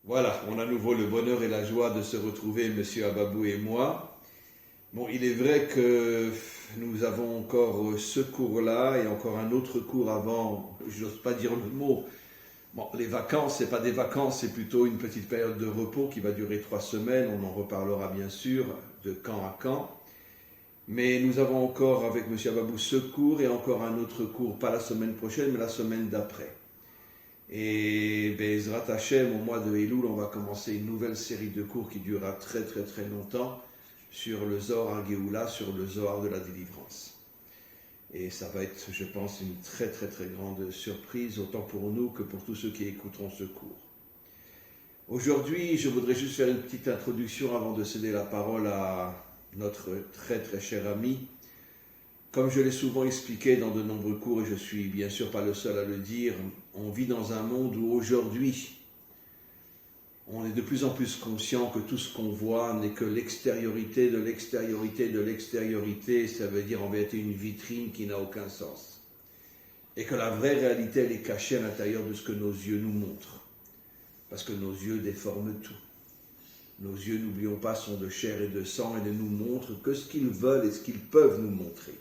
Voilà, on a à nouveau le bonheur et la joie de se retrouver, Monsieur Ababou et moi. Bon, il est vrai que nous avons encore ce cours-là et encore un autre cours avant, je n'ose pas dire le mot. Bon, les vacances, c'est pas des vacances, c'est plutôt une petite période de repos qui va durer 3 semaines. On en reparlera bien sûr de camp à camp. Mais nous avons encore avec M. Ababou ce cours et encore un autre cours, pas la semaine prochaine, mais la semaine d'après. Et Bezrat Hashem, au mois de Elul, on va commencer une nouvelle série de cours qui durera très très très longtemps sur le Zohar HaGeoula, sur le Zohar de la délivrance. Et ça va être, je pense, une très très très grande surprise, autant pour nous que pour tous ceux qui écouteront ce cours. Aujourd'hui, je voudrais juste faire une petite introduction avant de céder la parole à notre très très cher ami. Comme je l'ai souvent expliqué dans de nombreux cours, et je suis bien sûr pas le seul à le dire, on vit dans un monde où aujourd'hui, on est de plus en plus conscient que tout ce qu'on voit n'est que l'extériorité de l'extériorité de l'extériorité, ça veut dire en vérité une vitrine qui n'a aucun sens. Et que la vraie réalité, elle est cachée à l'intérieur de ce que nos yeux nous montrent. Parce que nos yeux déforment tout. Nos yeux, n'oublions pas, sont de chair et de sang et ne nous montrent que ce qu'ils veulent et ce qu'ils peuvent nous montrer.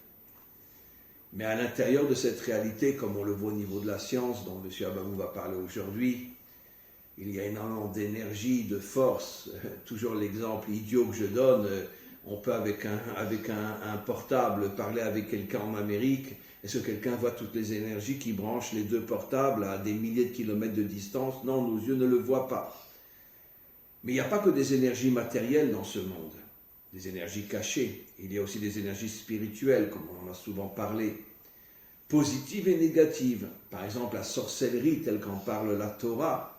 Mais à l'intérieur de cette réalité, comme on le voit au niveau de la science, dont M. Ababou va parler aujourd'hui, il y a énormément d'énergie, de force. Toujours l'exemple idiot que je donne, on peut avec un portable parler avec quelqu'un en Amérique. Est-ce que quelqu'un voit toutes les énergies qui branchent les deux portables à des milliers de kilomètres de distance? Non, nos yeux ne le voient pas. Mais il n'y a pas que des énergies matérielles dans ce monde, des énergies cachées. Il y a aussi des énergies spirituelles, comme on en a souvent parlé, positives et négatives. Par exemple, la sorcellerie, telle qu'en parle la Torah,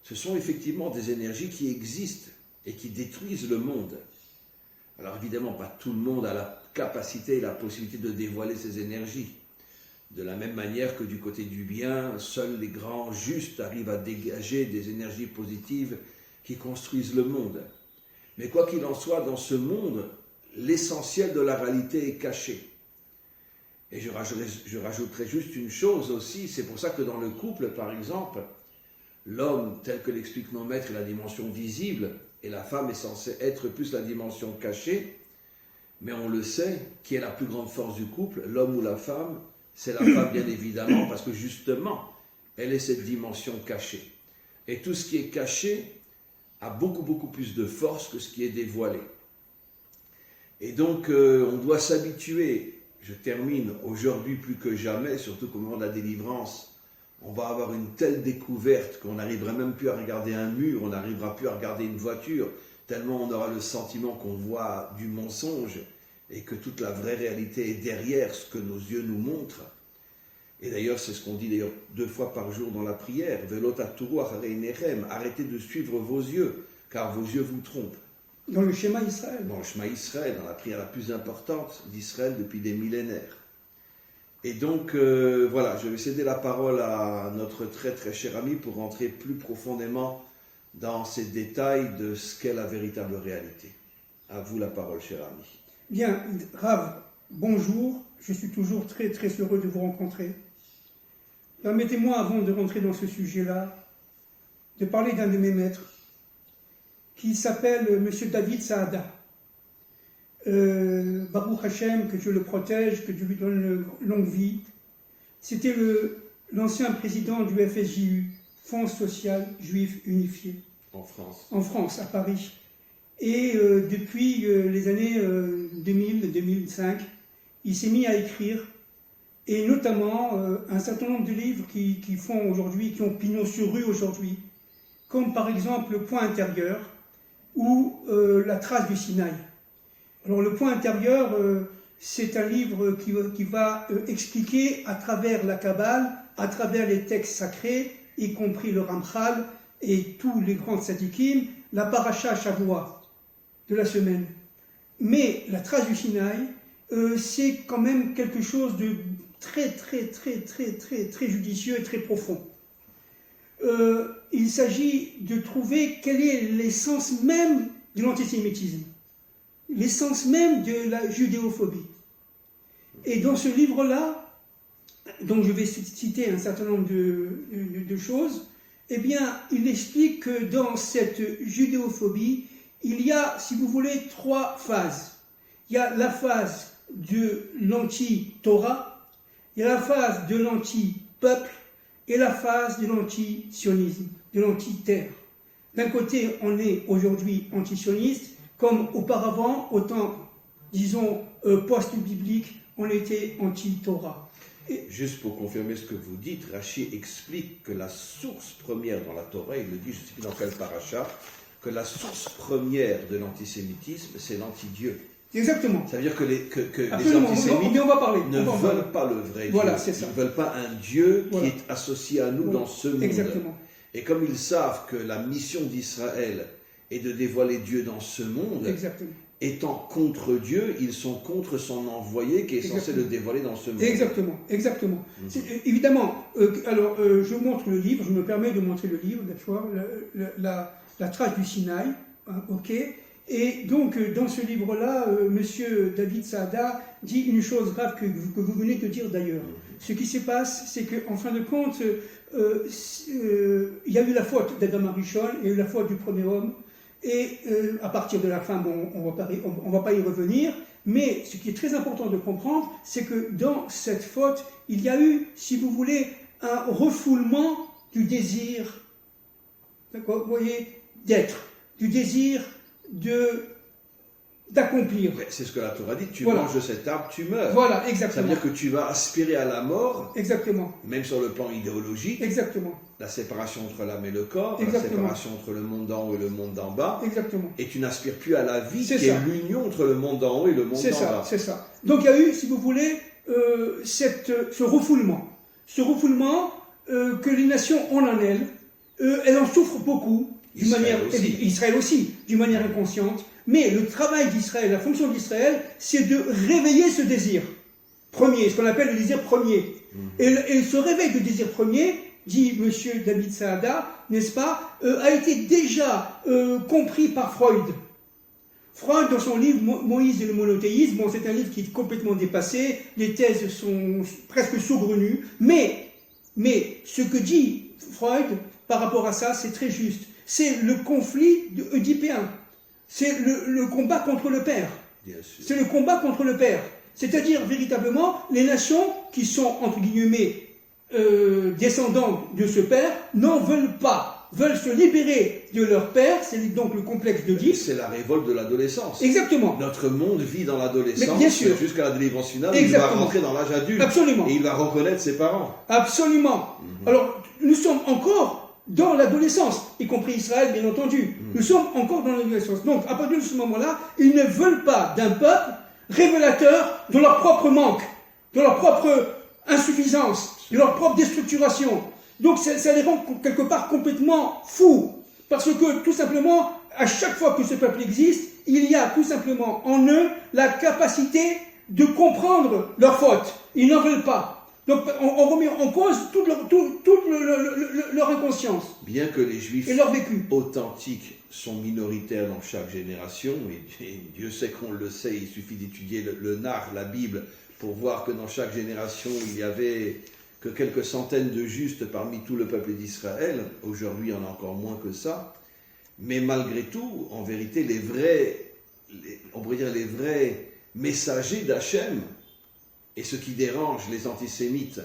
ce sont effectivement des énergies qui existent et qui détruisent le monde. Alors évidemment, pas tout le monde a la capacité et la possibilité de dévoiler ces énergies. De la même manière que du côté du bien, seuls les grands justes arrivent à dégager des énergies positives qui construisent le monde. Mais quoi qu'il en soit, dans ce monde, l'essentiel de la réalité est caché. Et je rajouterai juste une chose aussi, c'est pour ça que dans le couple, par exemple, l'homme, tel que l'expliquent nos maîtres, est la dimension visible, et la femme est censée être plus la dimension cachée, mais on le sait, qui est la plus grande force du couple, l'homme ou la femme? C'est la femme, bien évidemment, parce que justement, elle est cette dimension cachée. Et tout ce qui est caché a beaucoup plus de force que ce qui est dévoilé. Et donc, on doit s'habituer, je termine, aujourd'hui plus que jamais, surtout qu'au moment de la délivrance, on va avoir une telle découverte qu'on n'arrivera même plus à regarder un mur, on n'arrivera plus à regarder une voiture, tellement on aura le sentiment qu'on voit du mensonge et que toute la vraie réalité est derrière ce que nos yeux nous montrent. Et d'ailleurs, c'est ce qu'on dit d'ailleurs 2 fois par jour dans la prière. Arrêtez de suivre vos yeux, car vos yeux vous trompent. Dans le schéma Israël. Dans le schéma Israël, dans la prière la plus importante d'Israël depuis des millénaires. Et donc, voilà, je vais céder la parole à notre très très cher ami pour rentrer plus profondément dans ces détails de ce qu'est la véritable réalité. À vous la parole, cher ami. Bien, Rav, bonjour. Je suis toujours très très heureux de vous rencontrer. Permettez-moi, avant de rentrer dans ce sujet-là, de parler d'un de mes maîtres, qui s'appelle M. David Saada. Baruch Hashem, que Dieu le protège, que Dieu lui donne une longue vie. C'était l'ancien président du FSJU, Fonds social juif unifié. En France. En France, à Paris. Et depuis les années 2000-2005, il s'est mis à écrire, et notamment un certain nombre de livres qui font aujourd'hui, qui ont pignon sur rue aujourd'hui, comme par exemple Le Point intérieur ou La trace du Sinaï. Alors Le Point intérieur, c'est un livre qui va expliquer à travers la Kabbale, à travers les textes sacrés, y compris le Ramchal et tous les grands tzadikim, la paracha Shavua de la semaine. Mais la trace du Sinaï, c'est quand même quelque chose de très judicieux et très profond. Il s'agit de trouver quelle est l'essence même de l'antisémitisme, l'essence même de la judéophobie. Et dans ce livre-là, dont je vais citer un certain nombre de choses, Eh bien, il explique que dans cette judéophobie, il y a, si vous voulez, 3 phases. Il y a la phase de l'anti-Torah, il y a la phase de l'anti-peuple et la phase de l'anti-sionisme, de l'anti-terre. D'un côté, on est aujourd'hui anti-sioniste, comme auparavant, au temps, disons, post-biblique, on était anti-Torah. Juste pour confirmer ce que vous dites, Rachi explique que la source première dans la Torah, il le dit, je ne sais plus dans quel paracha, que la source première de l'antisémitisme, c'est l'anti-Dieu. Exactement. Ça veut dire que les antisémites ne veulent pas le vrai Dieu. C'est ça. Ils ne veulent pas un Dieu qui est associé à nous dans ce monde. Exactement. Et comme ils savent que la mission d'Israël est de dévoiler Dieu dans ce monde, étant contre Dieu, ils sont contre son envoyé qui est censé le dévoiler dans ce monde. Exactement. Évidemment, je montre le livre, je me permets de montrer le livre, d'accord, la trace du Sinaï, hein, ok. Et donc, dans ce livre-là, monsieur David Saada dit une chose grave que vous venez de dire d'ailleurs. Ce qui se passe, c'est qu'en fin de compte, il y a eu la faute d'Adam Arishon, il y a eu la faute du premier homme, et à partir de la fin, bon, on va pas y revenir, mais ce qui est très important de comprendre, c'est que dans cette faute, il y a eu, si vous voulez, un refoulement du désir, d'accord, vous voyez, d'être, du désir d'accomplir. C'est ce que la Torah dit, tu manges de cet arbre, tu meurs. Voilà, exactement. Ça veut dire que tu vas aspirer à la mort, exactement, même sur le plan idéologique, exactement, la séparation entre l'âme et le corps, exactement, la séparation entre le monde d'en haut et le monde d'en bas, exactement, et tu n'aspires plus à la vie, qui est l'union entre le monde d'en haut et le monde d'en bas. C'est ça. Donc il y a eu, si vous voulez, ce refoulement que les nations ont en elles, elles en souffrent beaucoup, Israël aussi, d'une manière inconsciente. Mais le travail d'Israël, la fonction d'Israël, c'est de réveiller ce désir premier, ce qu'on appelle le désir premier. Et ce réveil de désir premier, dit M. David Saada, n'est-ce pas, a été déjà compris par Freud. Freud, dans son livre Moïse et le monothéisme, bon, c'est un livre qui est complètement dépassé, les thèses sont presque saugrenues, mais ce que dit Freud par rapport à ça, c'est très juste. C'est le conflit oedipéen. C'est le combat contre le père. C'est le combat contre le père. C'est-à-dire, véritablement, les nations qui sont, entre guillemets, descendants de ce père, n'en veulent pas, veulent se libérer de leur père, c'est donc le complexe d'Oedipe. C'est la révolte de l'adolescence. Exactement. Notre monde vit dans l'adolescence, bien sûr, jusqu'à la délivrance finale, exactement, il va rentrer dans l'âge adulte. Absolument. Et il va reconnaître ses parents. Absolument. Alors, nous sommes encore dans l'adolescence, y compris Israël, bien entendu. Nous sommes encore dans l'adolescence. Donc, à partir de ce moment-là, ils ne veulent pas d'un peuple révélateur de leur propre manque, de leur propre insuffisance, de leur propre déstructuration. Donc, ça les rend quelque part complètement fous. Parce que, tout simplement, à chaque fois que ce peuple existe, il y a tout simplement en eux la capacité de comprendre leurs fautes. Ils n'en veulent pas. Donc on remet en cause toute leur inconscience. Bien que les Juifs et leur vécu authentiques sont minoritaires dans chaque génération, et Dieu sait qu'on le sait, il suffit d'étudier le Nar, la Bible, pour voir que dans chaque génération, il n'y avait que quelques centaines de justes parmi tout le peuple d'Israël. Aujourd'hui, il y en a encore moins que ça. Mais malgré tout, en vérité, on pourrait dire les vrais messagers d'Hachem, et ce qui dérange les antisémites,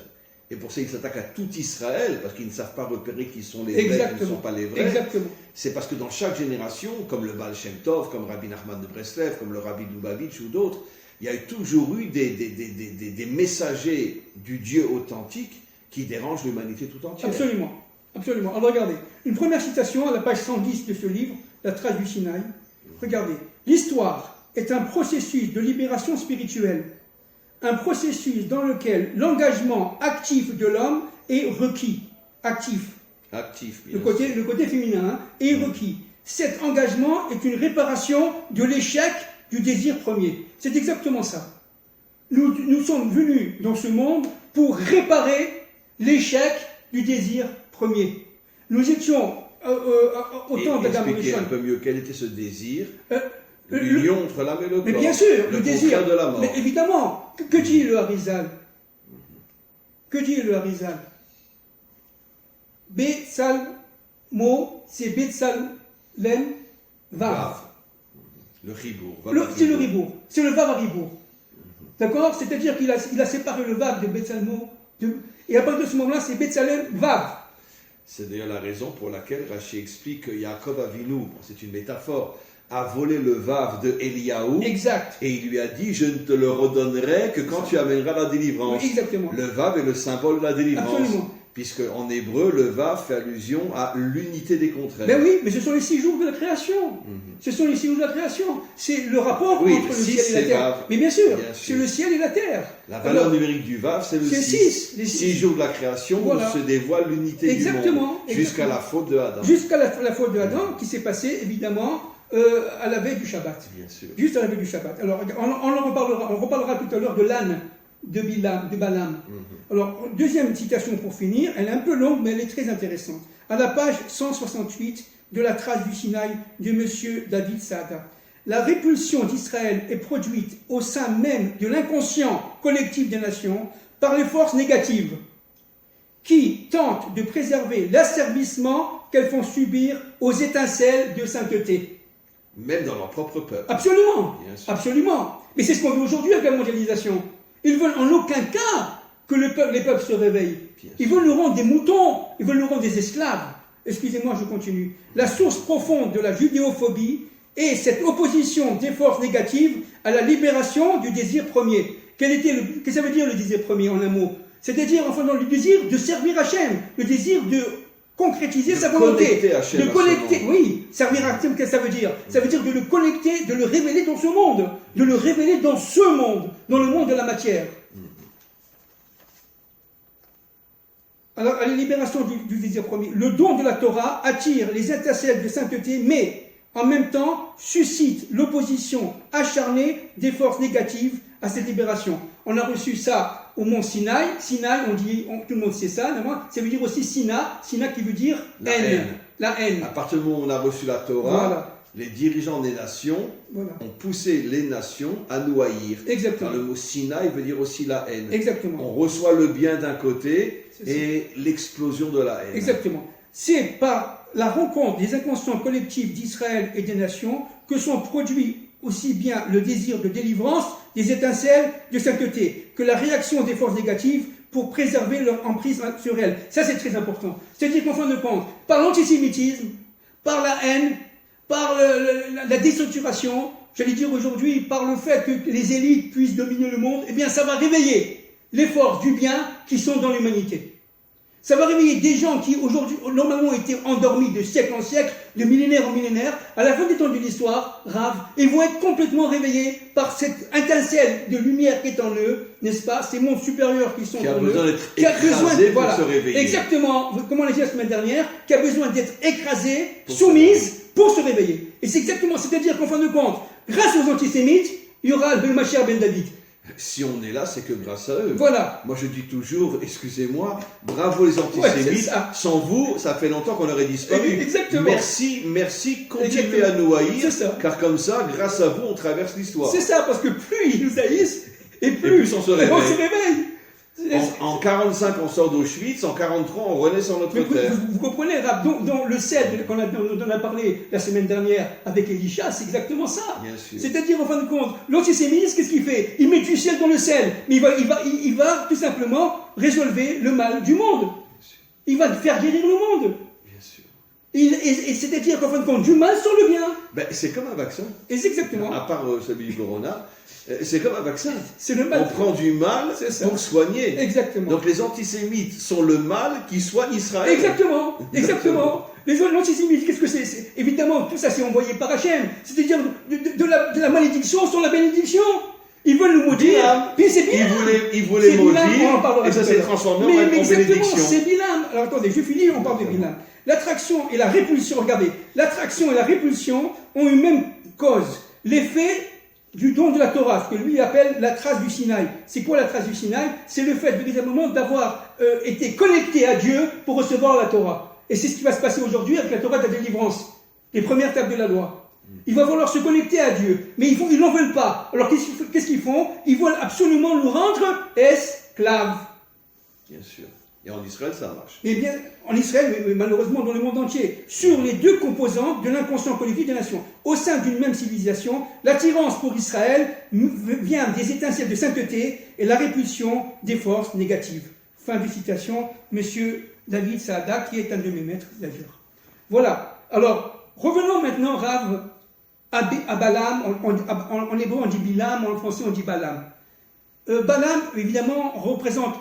et pour ça ils s'attaquent à tout Israël, parce qu'ils ne savent pas repérer qui sont les vrais, qui ne sont pas les vrais. Exactement. C'est parce que dans chaque génération, comme le Baal Shem Tov, comme Rabbi Nachman de Breslev, comme le Rabbi Lubavitch ou d'autres, il y a toujours eu des messagers du Dieu authentique qui dérangent l'humanité tout entière. Absolument. Absolument. Alors regardez, une première citation à la page 110 de ce livre, La trace du Sinaï. Regardez. L'histoire est un processus de libération spirituelle. Un processus dans lequel l'engagement actif de l'homme est requis. Actif. Le côté féminin est requis. Cet engagement est une réparation de l'échec du désir premier. C'est exactement ça. Nous sommes venus dans ce monde pour réparer l'échec du désir premier. Nous étions au temps d'Adam et expliquez un peu mieux quel était ce désir. L'union entre l'âme et le corps. Mais bien sûr, le désir. De la mort. Mais évidemment, que dit le Harizal? Que dit le Harizal? Betsal mot, c'est Betsalem Vav. Le ribour. C'est le ribour. C'est le Vav à ribour. D'accord? C'est-à-dire qu'il a séparé le Vav de Betsalmo. Et à partir de ce moment-là, c'est Betsalem Vav. C'est d'ailleurs la raison pour laquelle Rashi explique que Yaakov Avinu, c'est une métaphore, a volé le Vav de Eliyahu. Exact. Et il lui a dit, je ne te le redonnerai que quand tu amèneras la délivrance. Oui, exactement. Le Vav est le symbole de la délivrance. Absolument. Puisque en hébreu, le Vav fait allusion à l'unité des contraires. Ben oui, mais ce sont les 6 jours de la création. Ce sont les 6 jours de la création. C'est le rapport entre le ciel et la terre. Vav. Mais bien sûr, c'est le ciel et la terre. La valeur numérique du Vav, c'est le 6. Les 6 jours de la création où se dévoile l'unité du monde. Jusqu'à la faute de Adam. Jusqu'à la faute de Adam, qui s'est passée évidemment à la veille du Shabbat. Bien sûr. Juste à la veille du Shabbat. Alors, on reparlera tout à l'heure de l'âne de Balaam. Alors, deuxième citation pour finir, elle est un peu longue, mais elle est très intéressante. À la page 168 de la trace du Sinaï de M. David Saada. La répulsion d'Israël est produite au sein même de l'inconscient collectif des nations par les forces négatives qui tentent de préserver l'asservissement qu'elles font subir aux étincelles de sainteté. Même dans leur propre peuple. Absolument, absolument. Mais c'est ce qu'on veut aujourd'hui avec la mondialisation. Ils veulent en aucun cas que les peuples se réveillent. Ils veulent nous rendre des moutons, ils veulent nous rendre des esclaves. Excusez-moi, je continue. La source profonde de la judéophobie est cette opposition des forces négatives à la libération du désir premier. Qu'est-ce que ça veut dire le désir premier en un mot? C'est-à-dire, enfin, dans le désir de servir Hachem, le désir de concrétiser sa volonté. Hachem de connecter, oui, servir Hachem, qu'est-ce que ça veut dire? Ça veut dire de le connecter, de le révéler dans ce monde, de le révéler dans ce monde, dans le monde de la matière. Alors, à la libération du désir premier, le don de la Torah attire les étincelles de sainteté, mais en même temps suscite l'opposition acharnée des forces négatives à cette libération. On a reçu ça au mont Sinaï. Sinaï, tout le monde sait ça, ça veut dire aussi Sina qui veut dire haine. La haine. À partir du moment où on a reçu la Torah, les dirigeants des nations ont poussé les nations à nous haïr. Exactement. Car le mot Sinaï veut dire aussi la haine. Exactement. On reçoit le bien d'un côté et l'explosion de la haine. Exactement. C'est par la rencontre des inconscients collectifs d'Israël et des nations que sont produits aussi bien le désir de délivrance, des étincelles de sainteté, que la réaction des forces négatives pour préserver leur emprise sur elles. Ça, c'est très important. C'est-à-dire qu'en fin de compte, par l'antisémitisme, par la haine, par la déstructuration, j'allais dire aujourd'hui, par le fait que les élites puissent dominer le monde, eh bien, ça va réveiller les forces du bien qui sont dans l'humanité. Ça va réveiller des gens qui, aujourd'hui, normalement, étaient endormis de siècle en siècle, de millénaire en millénaire. À la fin des temps de l'histoire, ils vont être complètement réveillés par cette étincelle de lumière qui est en eux, n'est-ce pas? Ces mondes supérieurs qui sont en eux. Qui a besoin d'être écrasés pour se réveiller. Exactement, comme on l'a dit la semaine dernière, qui a besoin d'être écrasée, soumise, pour se réveiller. Et c'est exactement, c'est-à-dire qu'en fin de compte, grâce aux antisémites, il y aura le Mashiach ben David. Si on est là, c'est que grâce à eux. Voilà. Moi, je dis toujours, excusez-moi, bravo les antisémites. Sans vous, ça fait longtemps qu'on aurait disparu. Exactement. Merci, continuez à nous haïr, car comme ça, grâce à vous, on traverse l'histoire. C'est ça, parce que plus ils nous haïssent, et plus on se réveille. En 45, on sort d'Auschwitz, en 43, on renaît sur notre terre. Vous comprenez, dans le sel dont on a parlé la semaine dernière avec Elisha, c'est exactement ça. Bien sûr. C'est-à-dire, en fin de compte, l'antisémitisme, qu'est-ce qu'il fait? Il met du sel dans le sel, mais il va tout simplement résolver le mal du monde. Il va faire guérir le monde. Bien sûr. Et c'est-à-dire qu'en fin de compte, du mal sur le bien. C'est comme un vaccin. Et c'est exactement. À part celui du Corona. C'est comme un vaccin. C'est le mal. On prend du mal pour soigner. Exactement. Donc les antisémites sont le mal qui soigne Israël. Exactement. L'antisémitisme, qu'est-ce que c'est? Évidemment, tout ça c'est envoyé par Hachem. C'est-à-dire de la malédiction sur la bénédiction. Ils veulent nous maudire. Puis c'est Bilam. Ils voulaient maudire. Et ça s'est transformé en bénédiction. Exactement, c'est Bilam. Alors attendez, je finis, on parle de Bilam. L'attraction et la répulsion, regardez, l'attraction et la répulsion ont une même cause. L'effet du don de la Torah, ce que lui appelle la trace du Sinaï. C'est quoi la trace du Sinaï? C'est le fait véritablement d'avoir été connecté à Dieu pour recevoir la Torah. Et c'est ce qui va se passer aujourd'hui avec la Torah de la délivrance, les premières tables de la loi. Il va falloir se connecter à Dieu, mais ils n'en veulent pas. Alors qu'est-ce qu'ils font? Ils veulent absolument nous rendre esclaves. Bien sûr. Et en Israël, ça marche. Eh bien, en Israël, mais malheureusement dans le monde entier, sur les deux composantes de l'inconscient collectif des nations. Au sein d'une même civilisation, l'attirance pour Israël vient des étincelles de sainteté et la répulsion des forces négatives. Fin de citation, Monsieur David Saada, qui est un de mes maîtres d'ailleurs. Voilà. Alors, revenons maintenant, Rav, à Balaam. En hébreu, on dit Bilam, en français, on dit Balaam. Balaam, évidemment, représente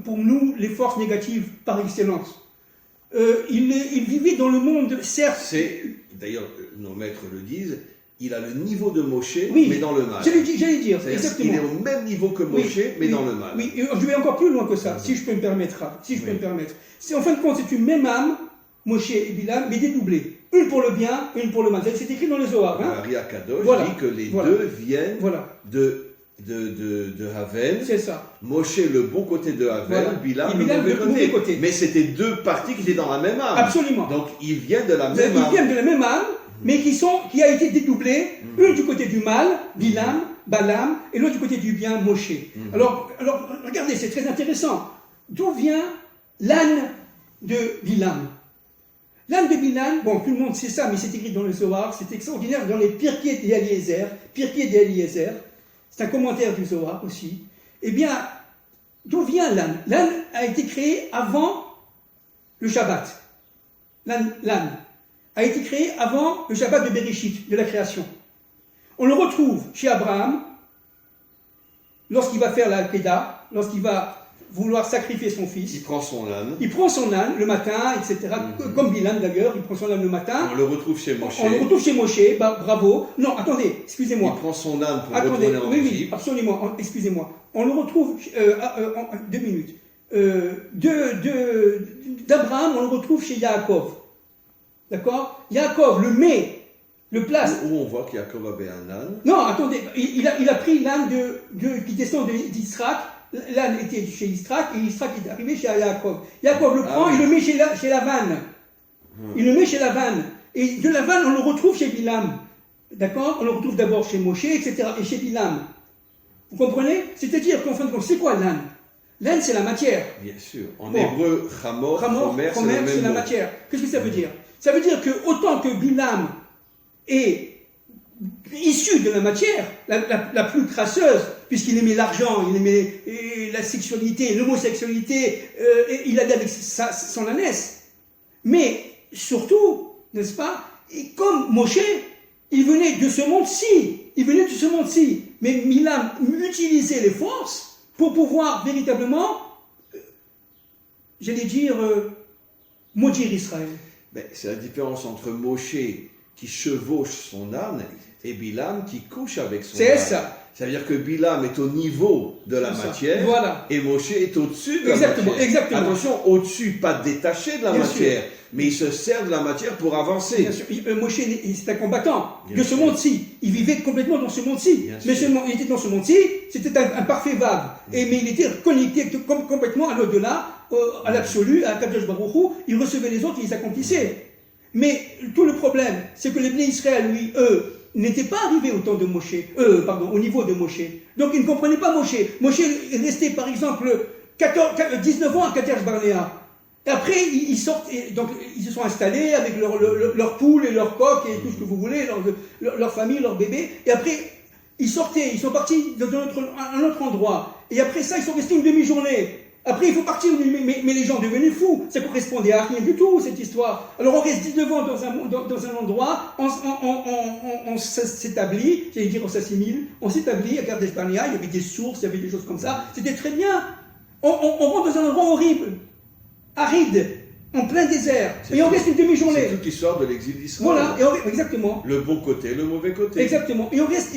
pour nous les forces négatives par excellence. Il vivait dans le monde, certes... D'ailleurs, nos maîtres le disent, il a le niveau de Moshe, oui, mais dans le mal. J'allais dire, exactement. Il est au même niveau que Moshe, mais dans le mal. Oui, je vais encore plus loin que ça, si je peux me permettre. En fin de compte, c'est une même âme, Moshe et Bilam, mais dédoublée. Une pour le bien, une pour le mal. C'est écrit dans le Zohar. Maria Kadosh dit que les deux viennent de Havel. C'est ça. Moshe le bon côté de Havel, Bilam le mauvais côté. Mais c'était deux parties qui étaient dans la même âme. Absolument. Donc ils viennent de la même âme. Ils viennent de la même âme, mais qui a été dédoublée, une du côté du mal, Bilam, Balaam, et l'autre du côté du bien, Moshe. Alors, regardez, c'est très intéressant. D'où vient l'âne de Bilam? L'âne de Bilam, bon, tout le monde sait ça, mais c'est écrit dans le Zohar, c'est extraordinaire dans les Pirkei d'Eliezer. C'est un commentaire du Zohar aussi. Eh bien, d'où vient l'âne? L'âne a été créé avant le Shabbat. L'âne a été créé avant le Shabbat de Bereshit, de la création. On le retrouve chez Abraham, lorsqu'il va faire la Al-Qeda, lorsqu'il va vouloir sacrifier son fils. Il prend son âne. Le matin, etc. Comme Bilam d'ailleurs, il prend son âne le matin. On le retrouve chez Moshe. Bravo. Non, attendez, excusez-moi. Il prend son âne pour retourner en Égypte. Oui, absolument, excusez-moi. On le retrouve, 2 minutes. D'Abraham, on le retrouve chez Yaakov. D'accord? Yaakov le place. Où on voit qu'Yaakov avait un âne. Non, attendez, il a pris l'âne qui descend d'Israël. L'âne était chez Israël et Israël est arrivé chez Yaakov. Yaakov le prend, il le met chez Lavan. Il le met chez Lavan. Et de Lavan, on le retrouve chez Bilam. D'accord? On le retrouve d'abord chez Moshe, etc. et chez Bilam. Vous comprenez? C'est-à-dire qu'en fin de compte, c'est quoi l'âne? L'âne, c'est la matière. Bien sûr. En hébreu, Chamor, c'est la matière. Qu'est-ce que ça veut dire? Ça veut dire que autant que Bilam est issu de la matière, la plus crasseuse, puisqu'il aimait l'argent, il aimait la sexualité, l'homosexualité, il allait avec son ânesse. Mais surtout, n'est-ce pas, et comme Moshe, il venait de ce monde-ci. Mais Bilam utilisait les forces pour pouvoir véritablement, maudire Israël. C'est la différence entre Moshe qui chevauche son âne et Bilam qui couche avec son âne. C'est ça. Ça veut dire que Bilam est au niveau de la matière et Moshe est au-dessus de la matière. Exactement. Attention, au-dessus, pas détaché de la matière, mais il se sert de la matière pour avancer. Bien sûr. Moshe, c'est un combattant de ce monde-ci. Il vivait complètement dans ce monde-ci. Mais il était dans ce monde-ci, c'était un parfait vague. Mais il était connecté complètement à l'au-delà, à l'absolu, à Kadosh Baruch Hu. Il recevait les autres, il les accomplissait. Mais tout le problème, c'est que les Bnei Israël, eux, n'étaient pas arrivés au temps de Moshe, au niveau de Moshe. Donc ils ne comprenaient pas Moshe. Moshe est resté, par exemple, 19 ans à Kadesh Barnea. Et après, ils sortent, donc ils se sont installés avec leurs poules et leurs coqs et tout ce que vous voulez, leur famille, leurs bébés. Et après, ils sortaient, ils sont partis dans un autre endroit. Et après ça, ils sont restés une demi-journée. Après, il faut partir, mais les gens devenaient fous. Ça correspondait à rien du tout, cette histoire. Alors, on reste 19 ans dans un endroit, on s'établit, on s'assimile, on s'établit à Kadesh Barnea, il y avait des sources, il y avait des choses comme ça. C'était très bien. On rentre dans un endroit horrible, aride, en plein désert, et on reste une demi-journée. C'est toute l'histoire de l'exil d'Israël. Voilà, exactement. Le bon côté, le mauvais côté. Exactement. Et on reste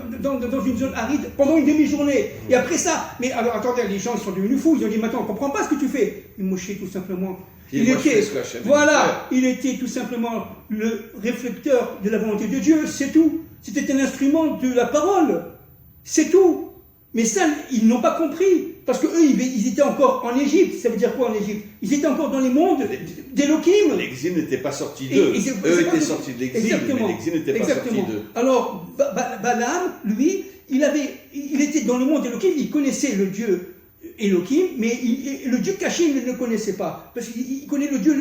dans une zone aride pendant une demi-journée. Et après ça, mais alors attendez, les gens sont devenus fous. Ils ont dit, maintenant, on ne comprend pas ce que tu fais. Et Moshe, tout simplement, il était tout simplement le réflecteur de la volonté de Dieu, c'est tout. C'était un instrument de la parole, c'est tout. Mais ça, ils n'ont pas compris. Parce qu'eux, ils étaient encore en Égypte. Ça veut dire quoi en Égypte? Ils étaient encore dans les mondes d'Elohim. L'exil n'était pas sorti d'eux. Eux étaient sortis de l'exil, mais l'exil n'était pas sorti d'eux. Alors, Balaam, lui, il était dans le monde d'Elohim, il connaissait le Dieu Elohim, mais le Dieu caché, il ne le connaissait pas. Parce qu'il connaît le Dieu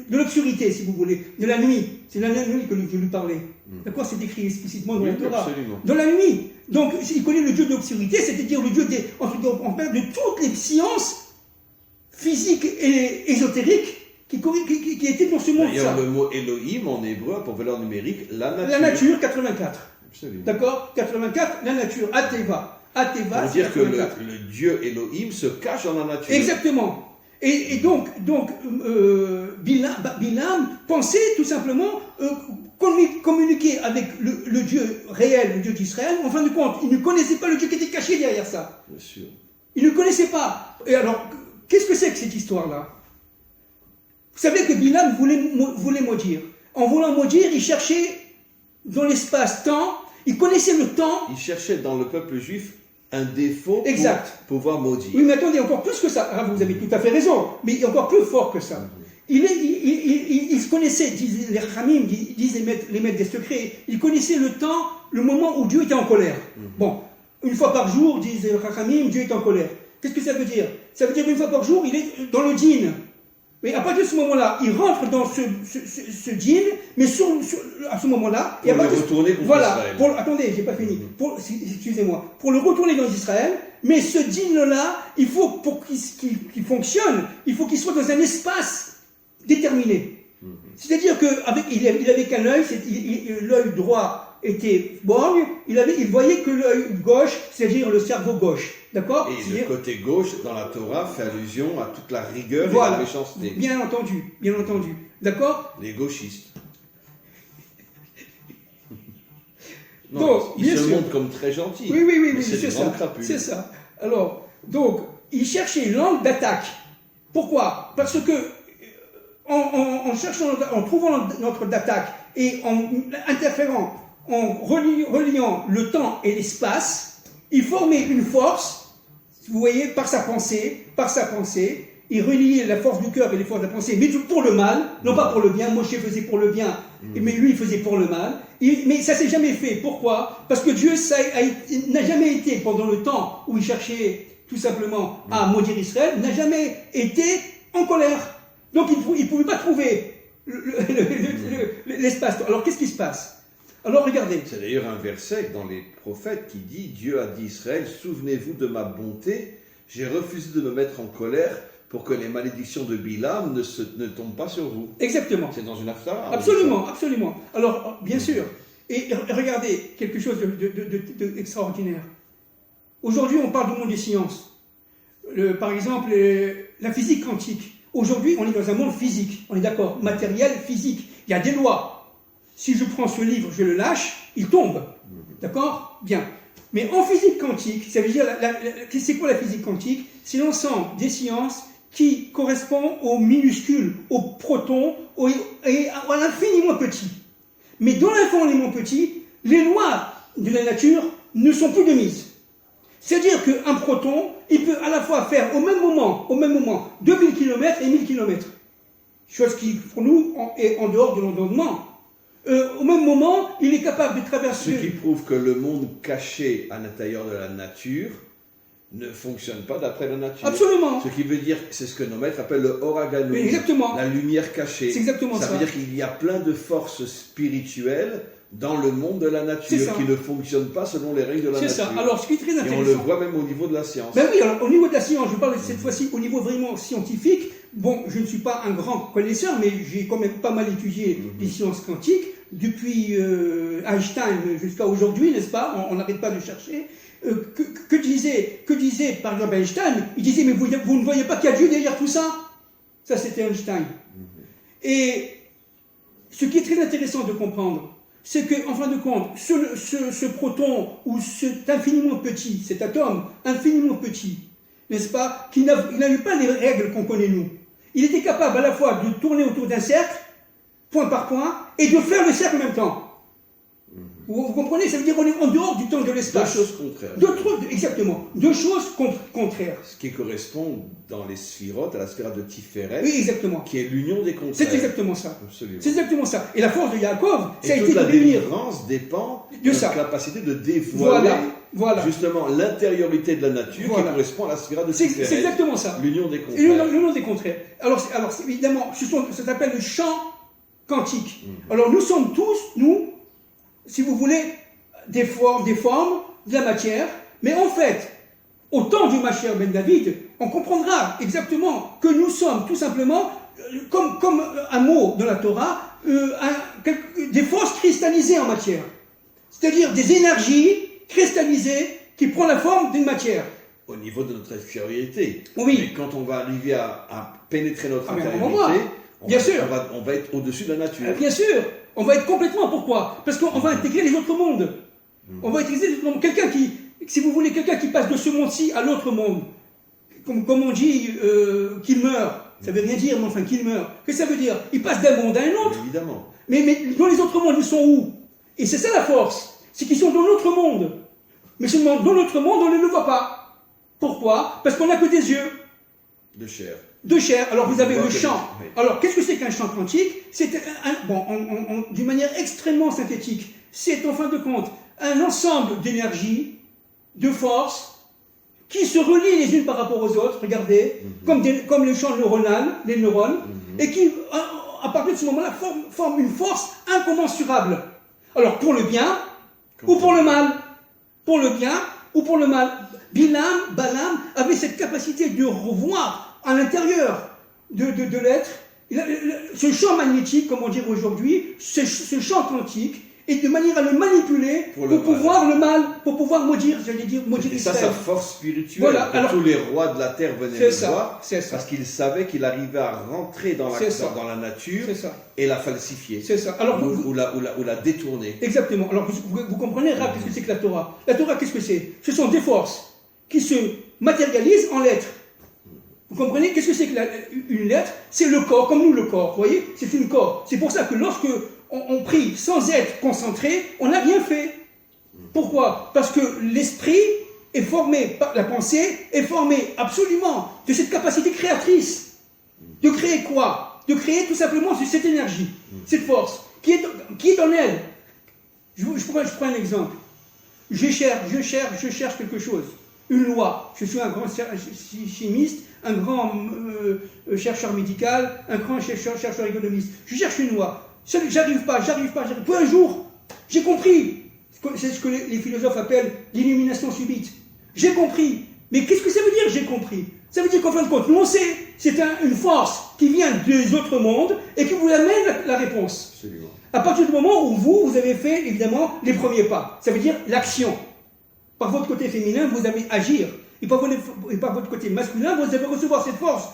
de l'obscurité, si vous voulez, de la nuit. C'est dans la nuit que je lui parlais. D'accord? C'est écrit explicitement dans la Torah. Dans la nuit. Donc, il connaît le Dieu de l'obscurité, c'est-à-dire le Dieu de toutes les sciences physiques et ésotériques qui étaient dans ce monde. D'ailleurs, le mot Elohim en hébreu a pour valeur numérique la nature. La nature, 84. Absolument. D'accord? 84, la nature, Ateva. Ateva, pour dire que le Dieu Elohim se cache dans la nature. Exactement. Et donc Bilam pensait tout simplement communiquer avec le Dieu réel, le Dieu d'Israël. En fin de compte, il ne connaissait pas le Dieu qui était caché derrière ça. Bien sûr. Il ne connaissait pas. Et alors, qu'est-ce que c'est que cette histoire-là? Vous savez que Bilam voulait maudire. En voulant maudire, il cherchait dans l'espace-temps, il connaissait le temps. Il cherchait dans le peuple juif un défaut pour pouvoir maudire. Oui, mais attendez, encore plus que ça. Ah, vous avez tout à fait raison, mais encore plus fort que ça. Il se connaissait, disent les Ramim, disent les maîtres des secrets, il connaissait le temps, le moment où Dieu était en colère. Bon, une fois par jour, disent les Ramim, Dieu est en colère. Qu'est-ce que ça veut dire? Ça veut dire qu'une fois par jour, il est dans le djinn. Mais à partir de ce moment-là, il rentre dans ce djinn, mais à ce moment-là... Pour le retourner contre Israël. Attendez, j'ai pas fini. Excusez-moi. Pour le retourner dans Israël, mais ce djinn-là, il faut, pour qu'il fonctionne, il faut qu'il soit dans un espace déterminé. C'est-à-dire qu'il avait qu'un œil, l'œil droit était borgne, il voyait que l'œil gauche, c'est-à-dire le cerveau gauche. D'accord? Et le côté gauche, dans la Torah, fait allusion à toute la rigueur et la méchanceté. Bien entendu. D'accord? Les gauchistes. Non, donc, ils se montrent comme très gentils. Oui, c'est ça. C'est ça. Alors, donc, il cherchait une langue d'attaque. Pourquoi? Parce que en trouvant notre d'attaque et en interférant, en reliant le temps et l'espace, il formait une force, vous voyez, par sa pensée, il reliait la force du cœur et les forces de la pensée, mais pour le mal, non pas pour le bien. Moshe faisait pour le bien, mais lui il faisait pour le mal. Mais ça s'est jamais fait. Pourquoi? Parce que Dieu n'a jamais été, pendant le temps où il cherchait tout simplement à maudire Israël, n'a jamais été en colère. Donc il ne pouvait pas trouver l'espace. Alors qu'est-ce qui se passe? Alors regardez. C'est d'ailleurs un verset dans les prophètes qui dit: Dieu a dit Israël, souvenez-vous de ma bonté, j'ai refusé de me mettre en colère pour que les malédictions de Bilam ne tombent pas sur vous. Exactement. C'est dans une Haftarah. Absolument. Alors, bien sûr. Et regardez, quelque chose d'extraordinaire. Aujourd'hui, on parle du monde des sciences. Par exemple, la physique quantique. Aujourd'hui, on est dans un monde physique. On est d'accord? Matériel, physique. Il y a des lois. Si je prends ce livre, je le lâche, il tombe. D'accord? Bien. Mais en physique quantique, ça veut dire, c'est quoi la physique quantique? C'est l'ensemble des sciences qui correspond aux minuscules, aux protons, et à l'infiniment petit. Mais dans l'infiniment petit, les lois de la nature ne sont plus de mise. C'est-à-dire qu'un proton, il peut à la fois faire au même moment 2000 km et 1000 km. Chose qui, pour nous, est en dehors de l'entendement. Au même moment, il est capable de traverser... Ce qui prouve que le monde caché à l'intérieur de la nature ne fonctionne pas d'après la nature. Absolument. Ce qui veut dire, c'est ce que nos maîtres appellent le Oraganum. Exactement. La lumière cachée. C'est exactement ça. Ça veut dire qu'il y a plein de forces spirituelles dans le monde de la nature qui ne fonctionnent pas selon les règles de la nature. C'est ça. Alors, ce qui est très intéressant... Et on le voit même au niveau de la science. Ben oui, alors, au niveau de la science, je parle cette fois-ci au niveau vraiment scientifique. Bon, je ne suis pas un grand connaisseur, mais j'ai quand même pas mal étudié les sciences quantiques. Depuis Einstein jusqu'à aujourd'hui, n'est-ce pas? On n'arrête pas de chercher. Que disait par exemple Einstein? Il disait, mais vous ne voyez pas qu'il y a Dieu derrière tout ça? Ça, c'était Einstein. Et ce qui est très intéressant de comprendre, c'est qu'en fin de compte, ce proton, ou cet infiniment petit, cet atome infiniment petit, n'est-ce pas, qui n'avait pas les règles qu'on connaît nous. Il était capable à la fois de tourner autour d'un cercle, point par point, et de faire le cercle en même temps. Vous comprenez? Ça veut dire qu'on est en dehors du temps de l'espace. Deux choses contraires. Exactement. Deux choses contraires. Ce qui correspond dans les sphirotes à la sphère de Tiferet. Oui, exactement. Qui est l'union des contraires. C'est exactement ça. Absolument. C'est exactement ça. Et la force de Yaakov, ça a été de la réunir. délivrance dépend de notre ça. capacité de dévoiler Voilà. Justement, l'intériorité de la nature qui correspond à la sphira de C'est Tiferet. exactement ça. L'union des contraires. L'union des contraires. Alors évidemment, ça s'appelle le champ quantique. Alors nous sommes tous, nous, si vous voulez, des formes, de la matière, mais en fait, au temps du Mashiach ben David, on comprendra exactement que nous sommes tout simplement, comme un mot de la Torah, des forces cristallisées en matière. C'est-à-dire des énergies cristallisées qui prennent la forme d'une matière. Au niveau de notre extériorité. Oui. Mais quand on va arriver à pénétrer notre mais intériorité, Bien sûr. On va être au-dessus de la nature. Bien sûr. On va être complètement. Pourquoi? Parce qu'on va intégrer les autres mondes. On va intégrer les autres mondes. Quelqu'un qui, si vous voulez, quelqu'un qui passe de ce monde-ci à l'autre monde, comme on dit qu'il meurt, ça veut rien dire, mais enfin qu'il meurt. Qu'est-ce que ça veut dire? Il passe d'un monde à un autre. Évidemment. Mais dans les autres mondes, ils sont où? Et c'est ça la force. C'est qu'ils sont dans notre monde. Mais seulement dans notre monde, on ne le voit pas. Pourquoi? Parce qu'on n'a que des yeux. De chair. De chair. Alors vous avez le champ. Oui. Alors qu'est-ce que c'est qu'un champ quantique? C'est d'une manière extrêmement synthétique. C'est en fin de compte un ensemble d'énergie, de forces, qui se relient les unes par rapport aux autres, regardez, comme les champs neuronales, les neurones, et qui, à partir de ce moment-là, forment une force incommensurable. Alors pour le bien ou pour le mal. Pour le bien ou pour le mal. Balaam avait cette capacité de revoir à l'intérieur de l'être ce champ magnétique, comme on dirait aujourd'hui, ce champ quantique, et de manière à le manipuler pour pouvoir le mal, pour pouvoir maudire, maudire et ça, Israël. sa force spirituelle, Voilà, que alors, tous les rois de la terre venaient le voir, c'est ça. parce qu'ils savaient qu'il arrivait à rentrer dans la nature et la falsifier. C'est ça. Alors, ou la détourner. Exactement. Alors vous comprenez, qu'est-ce que c'est que la Torah? La Torah, qu'est-ce que c'est? Ce sont des forces qui se matérialisent en lettres. Vous comprenez? Qu'est-ce que c'est qu'une lettre? C'est le corps, comme nous le corps, vous voyez? C'est une corps. C'est pour ça que lorsque on prie sans être concentré, on n'a rien fait. Pourquoi? Parce que l'esprit est formé, la pensée est formée absolument de cette capacité créatrice. De créer quoi? De créer tout simplement cette énergie, cette force, qui est en elle. Je prends un exemple. Je cherche quelque chose. Une loi. Je suis un grand chimiste, un grand chercheur médical, un grand chercheur économiste. Je cherche une loi. J'arrive pas. Puis un jour, j'ai compris. C'est ce que les philosophes appellent l'illumination subite. J'ai compris. Mais qu'est-ce que ça veut dire, j'ai compris? Ça veut dire qu'en fin de compte, nous on sait, c'est une force qui vient des autres mondes et qui vous amène la réponse. Absolument. À partir du moment où vous avez fait, évidemment, les premiers pas. Ça veut dire l'action. Par votre côté féminin, vous allez agir. Et par votre côté masculin, vous allez recevoir cette force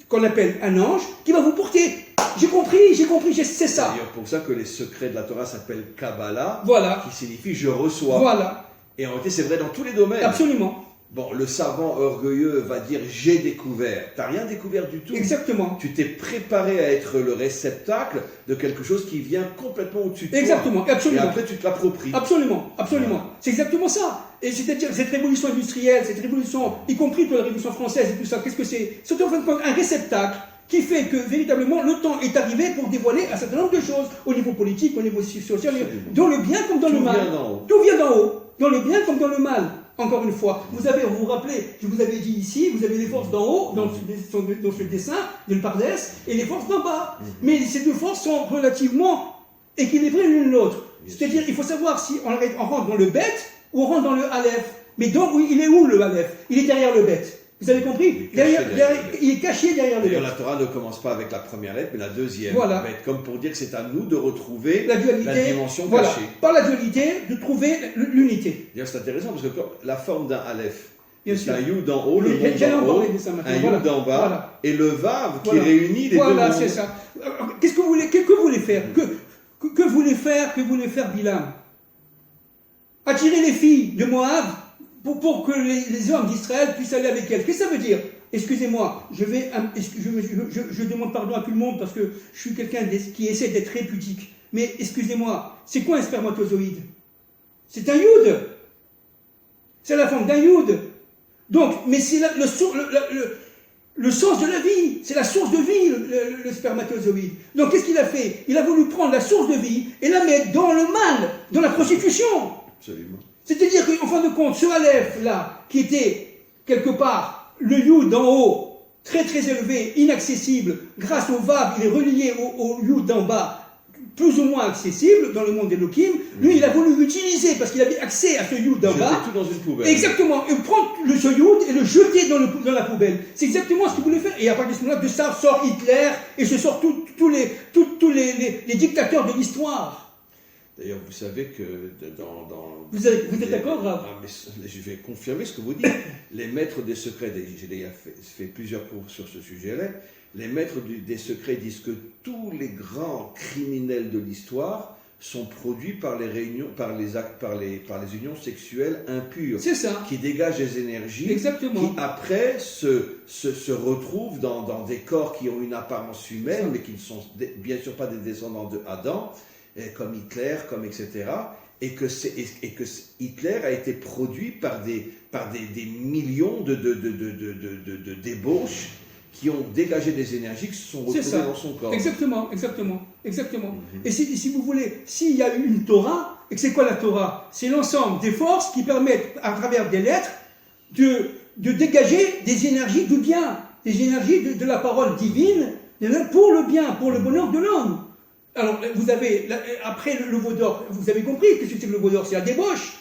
qu'on appelle un ange qui va vous porter. J'ai compris, c'est ça. C'est d'ailleurs pour ça que les secrets de la Torah s'appellent Kabbalah, voilà. qui signifie je reçois. Voilà. Et en réalité, c'est vrai dans tous les domaines. Absolument. Bon, le savant orgueilleux va dire j'ai découvert. T'as rien découvert du tout. Exactement. Tu t'es préparé à être le réceptacle de quelque chose qui vient complètement au-dessus de toi. Exactement, absolument. Et après, tu te l'appropries. Absolument. Voilà. C'est exactement ça. Et c'est-à-dire, cette révolution industrielle, cette révolution, y compris pour la révolution française et tout ça, qu'est-ce que c'est? C'est en fin de compte un réceptacle qui fait que, véritablement, le temps est arrivé pour dévoiler un certain nombre de choses, au niveau politique, au niveau social, dans le bien comme dans le mal. Tout vient d'en haut. Dans le bien comme dans le mal. Encore une fois, vous vous rappelez, je vous avais dit ici, vous avez les forces d'en haut, dans ce dessin, de Pardes, et les forces d'en bas. Mais ces deux forces sont relativement équilibrées l'une l'autre. C'est-à-dire, il faut savoir si on rentre dans le bête ou on rentre dans le Aleph. Mais donc, il est où le Aleph? Il est derrière le bête. Vous avez compris? Il est caché derrière le bête. La Torah ne commence pas avec la première lettre, mais la deuxième. Voilà. Comme pour dire que c'est à nous de retrouver la dimension voilà. cachée. Par la dualité, de trouver l'unité. D'ailleurs, c'est intéressant parce que la forme d'un Aleph, c'est un Yud d'en haut, le monde d'en haut, un Yud d'en bas, voilà. et le Vav qui réunit les deux mondes. Voilà, c'est ça. Qu'est-ce que vous voulez faire? Que voulait faire Bilam? Attirer les filles de Moab pour que les hommes d'Israël puissent aller avec elles. Qu'est-ce que ça veut dire? Excusez-moi, je demande pardon à tout le monde parce que je suis quelqu'un qui essaie d'être très pudique. Mais excusez-moi, c'est quoi un spermatozoïde? C'est un Yud. C'est la forme d'un Yud. Donc, mais c'est le sens de la vie. C'est la source de vie, le spermatozoïde. Donc, qu'est-ce qu'il a fait? Il a voulu prendre la source de vie et la mettre dans le mal, dans la prostitution. Absolument. C'est-à-dire qu'en fin de compte, ce Aleph là, qui était quelque part le Yud d'en haut, très très élevé, inaccessible, grâce au Vav, il est relié au Yud d'en bas, plus ou moins accessible dans le monde d'Elohim. Lui, il a voulu l'utiliser parce qu'il avait accès à ce Yud d'en bas. Jeter tout dans une poubelle. Exactement, et prendre ce Yud et le jeter dans la poubelle. C'est exactement ce qu'il voulait faire. Et à partir de ce moment-là, de ça sort Hitler et se sort tous les dictateurs de l'histoire. D'ailleurs, vous savez que Vous êtes d'accord, Rav? Je vais confirmer ce que vous dites. Les maîtres des secrets, j'ai déjà fait plusieurs cours sur ce sujet-là, les maîtres des secrets disent que tous les grands criminels de l'histoire sont produits par les réunions, par les unions sexuelles impures. C'est ça. Qui dégagent des énergies. Exactement. Qui après se retrouvent dans des corps qui ont une apparence humaine, mais qui ne sont bien sûr pas des descendants de Adam, comme Hitler, comme etc. Et que Hitler a été produit par des millions de débauches qui ont dégagé des énergies qui se sont retrouvées dans son corps. Exactement. Et si vous voulez, s'il y a eu une Torah, et que c'est quoi la Torah? C'est l'ensemble des forces qui permettent, à travers des lettres, de dégager des énergies du bien, des énergies de la parole divine, pour le bien, pour le bonheur de l'homme. Alors, vous avez, après le veau d'or, vous avez compris que c'est le veau d'or, c'est la débauche.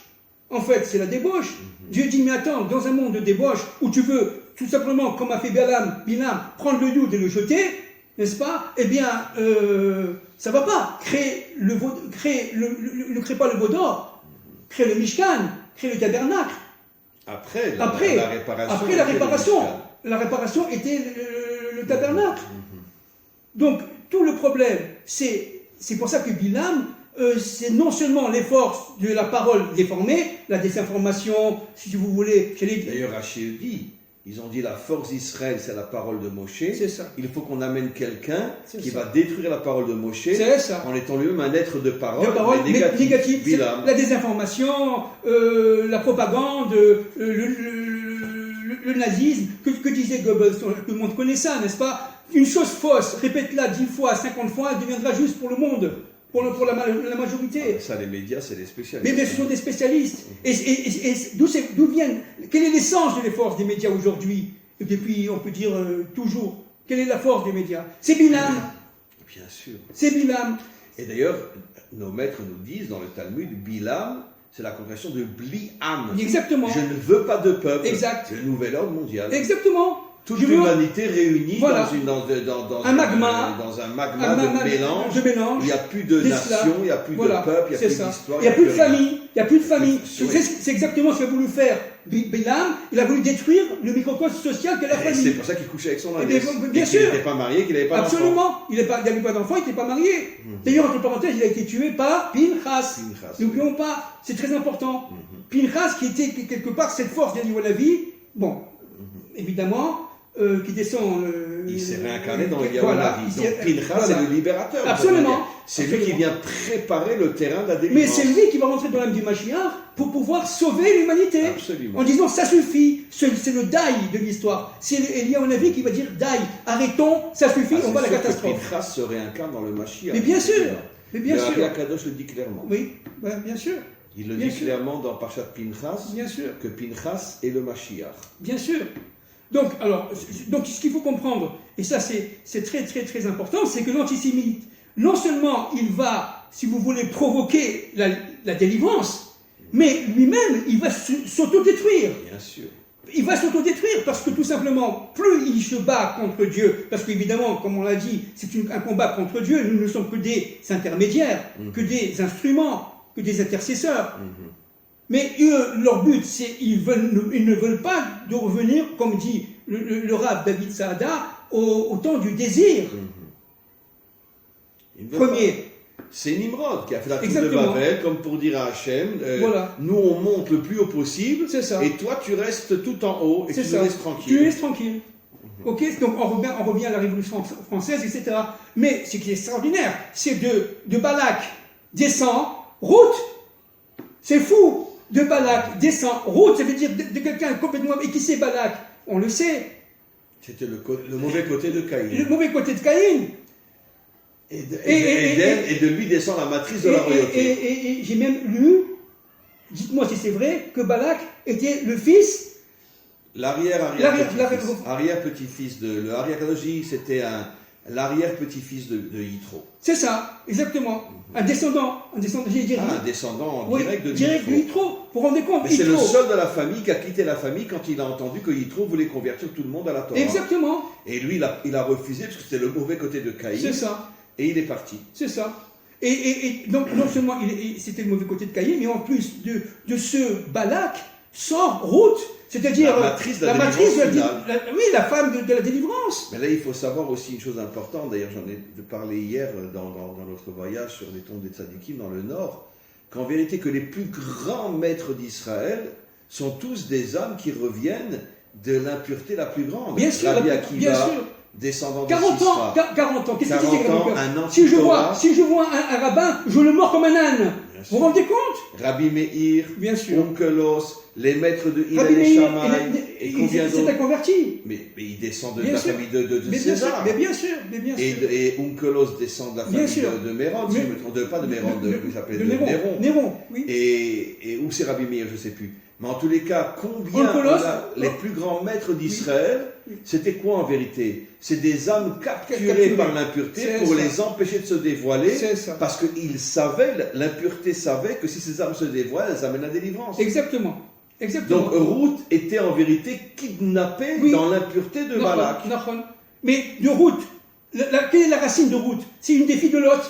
En fait, c'est la débauche. Dieu dit, mais attends, dans un monde de débauche, où tu veux, tout simplement, comme a fait Bilam, prendre le Yud et le jeter, n'est-ce pas? Eh bien, ça va pas. Ne crée pas le veau d'or. Crée le Mishkan, crée le tabernacle. Après la réparation. La réparation était le tabernacle. Donc, tout le problème, c'est pour ça que Bilam, c'est non seulement les forces de la parole déformée, la désinformation, si vous voulez. D'ailleurs, Rachid dit, ils ont dit la force d'Israël, c'est la parole de Moshe. C'est ça. Il faut qu'on amène quelqu'un qui va détruire la parole de Moshe en étant lui-même un être de parole, négatif. La désinformation, la propagande, le nazisme, que disait Goebbels, tout le monde connaît ça, n'est-ce pas? Une chose fausse, répète-la 10 fois, 50 fois, elle deviendra juste pour le monde, pour la majorité. Ça, les médias, c'est des spécialistes. Mais ce sont des spécialistes. Et d'où viennent, quelle est l'essence de les forces des médias aujourd'hui? Et depuis, on peut dire toujours, quelle est la force des médias? C'est Bilam. Bien sûr. C'est Bilam. Et d'ailleurs, nos maîtres nous disent dans le Talmud, Bilam, c'est la congrégation de Bli'am. Exactement. Je ne veux pas de peuple. Exact. Le nouvel ordre mondial. Exactement. Toute l'humanité réunie voilà. dans un magma de mélange. Il n'y a plus de nation, il n'y a plus de peuple, il n'y a plus d'histoire. Il n'y a plus de famille. Il n'y a plus de famille. C'est exactement ce qu'a voulu faire Bilam. Il a voulu détruire le microcosme social qu'est la famille. C'est pour ça qu'il couchait avec son index. Bien sûr. Il n'était pas marié, qu'il n'avait pas d'enfant. Absolument. Il n'avait pas d'enfant, il n'était pas marié. D'ailleurs, entre parenthèses, il a été tué par Pinchas. N'oublions pas, c'est très important. Pinchas, qui était quelque part cette force d'Eli Walavi, bon, évidemment, qui descend. Il s'est réincarné dans Eliyahu Hanavi. Donc Pinchas, c'est le libérateur. Absolument. C'est lui qui vient préparer le terrain de la délivrance. Mais c'est lui qui va rentrer dans l'âme du Mashiach pour pouvoir sauver l'humanité. Absolument. En disant ça suffit, c'est le daï de l'histoire. C'est Eliyahu Hanavi qui va dire daï, arrêtons, ça suffit, on va à la catastrophe. Pinchas se réincarne dans le Mashiach. Mais bien sûr. Le Kadosh le dit clairement. Oui, bien sûr. Il le dit clairement dans Parashat Pinchas. Bien sûr. Que Pinchas est le Mashiach. Bien sûr. Donc, ce qu'il faut comprendre, et ça c'est très très très important, c'est que l'antisémite, non seulement il va, si vous voulez, provoquer la délivrance, mais lui-même, il va s'autodétruire. Bien sûr. Il va s'autodétruire parce que tout simplement, plus il se bat contre Dieu, parce qu'évidemment, comme on l'a dit, c'est un combat contre Dieu, nous ne sommes que des intermédiaires, que des instruments, que des intercesseurs. Mais eux, leur but, c'est ils ne veulent pas de revenir, comme dit le Rav David Saada, au temps du désir. Premier. C'est Nimrod qui a fait la tour de Babel, comme pour dire à Hachem, nous on monte le plus haut possible, et toi tu restes tout en haut, et tu nous laisses tranquille. Tu laisses tranquille. Ok, donc on revient à la Révolution française, etc. Mais ce qui est extraordinaire, c'est de Balak descend, route. C'est fou. De Balak descend, route, ça veut dire de quelqu'un complètement... Et qui c'est Balak? On le sait. C'était le mauvais côté de Caïn. Le mauvais côté de Caïn. Et de lui descend la matrice de la royauté. Et j'ai même lu dites-moi si c'est vrai, que Balak était le fils. L'arrière-petit-fils le Ari-Akadosh, c'était l'arrière-petit-fils de Yitro. C'est ça, exactement. Un descendant direct de Yitro. Vous vous rendez compte? Mais c'est le seul de la famille qui a quitté la famille quand il a entendu que Yitro voulait convertir tout le monde à la Torah. Exactement. Et lui, il a refusé parce que c'était le mauvais côté de Caïn. C'est ça. Et il est parti. C'est ça. Et donc, non seulement c'était le mauvais côté de Caïn, mais en plus de ce Balak sort Ruth, c'est-à-dire la matrice de la femme de la délivrance. Mais là, il faut savoir aussi une chose importante. D'ailleurs, j'en ai parlé hier dans notre voyage sur les tombes des Tzadikim dans le Nord, qu'en vérité, que les plus grands maîtres d'Israël sont tous des hommes qui reviennent de l'impureté la plus grande. Bien sûr, Rabbi Akiva, bien sûr. Descendant de 40 Sisra. 40 ans, qu'est-ce qu'il dit si je vois un rabbin, je le mords comme un âne. Vous vous rendez compte? Rabbi Meir, bien sûr. Onkelos, les maîtres de Hillel et Shammai, et combien d'autres? C'est un converti. Mais il descend de la famille de César. Mais bien sûr. Et Onkelos descend de la famille de Méron, pas de Méron, de Néron, oui. Et où c'est Rabbi Meir, je ne sais plus. Mais en tous les cas, combien les plus grands maîtres d'Israël, c'était quoi en vérité? C'est des âmes capturées par l'impureté pour les empêcher de se dévoiler, parce que l'impureté savait que si ces âmes se dévoilent, elles amènent la délivrance. Exactement. Donc Ruth était en vérité kidnappée dans l'impureté de Balak. Mais de Ruth, quelle est la racine de Ruth? C'est une des filles de Lot.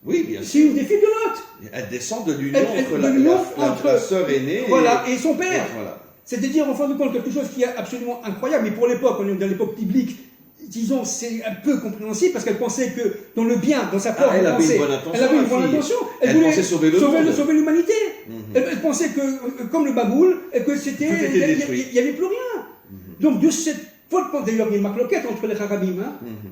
Oui, bien sûr. C'est une des filles de Lot. Elle descend de l'union entre la sœur aînée et son père. Voilà. C'est-à-dire, en fin de compte, quelque chose qui est absolument incroyable. Mais pour l'époque, on est dans l'époque biblique, disons, c'est un peu compréhensible parce qu'elle pensait que dans le bien, dans sa propre pensée, elle avait une bonne intention. Elle voulait pensait sauver l'humanité. Elle pensait que, comme le Baboul, que c'était, il n'y avait plus rien. Donc, de cette d'ailleurs, il y a une marloquette entre les Harabim,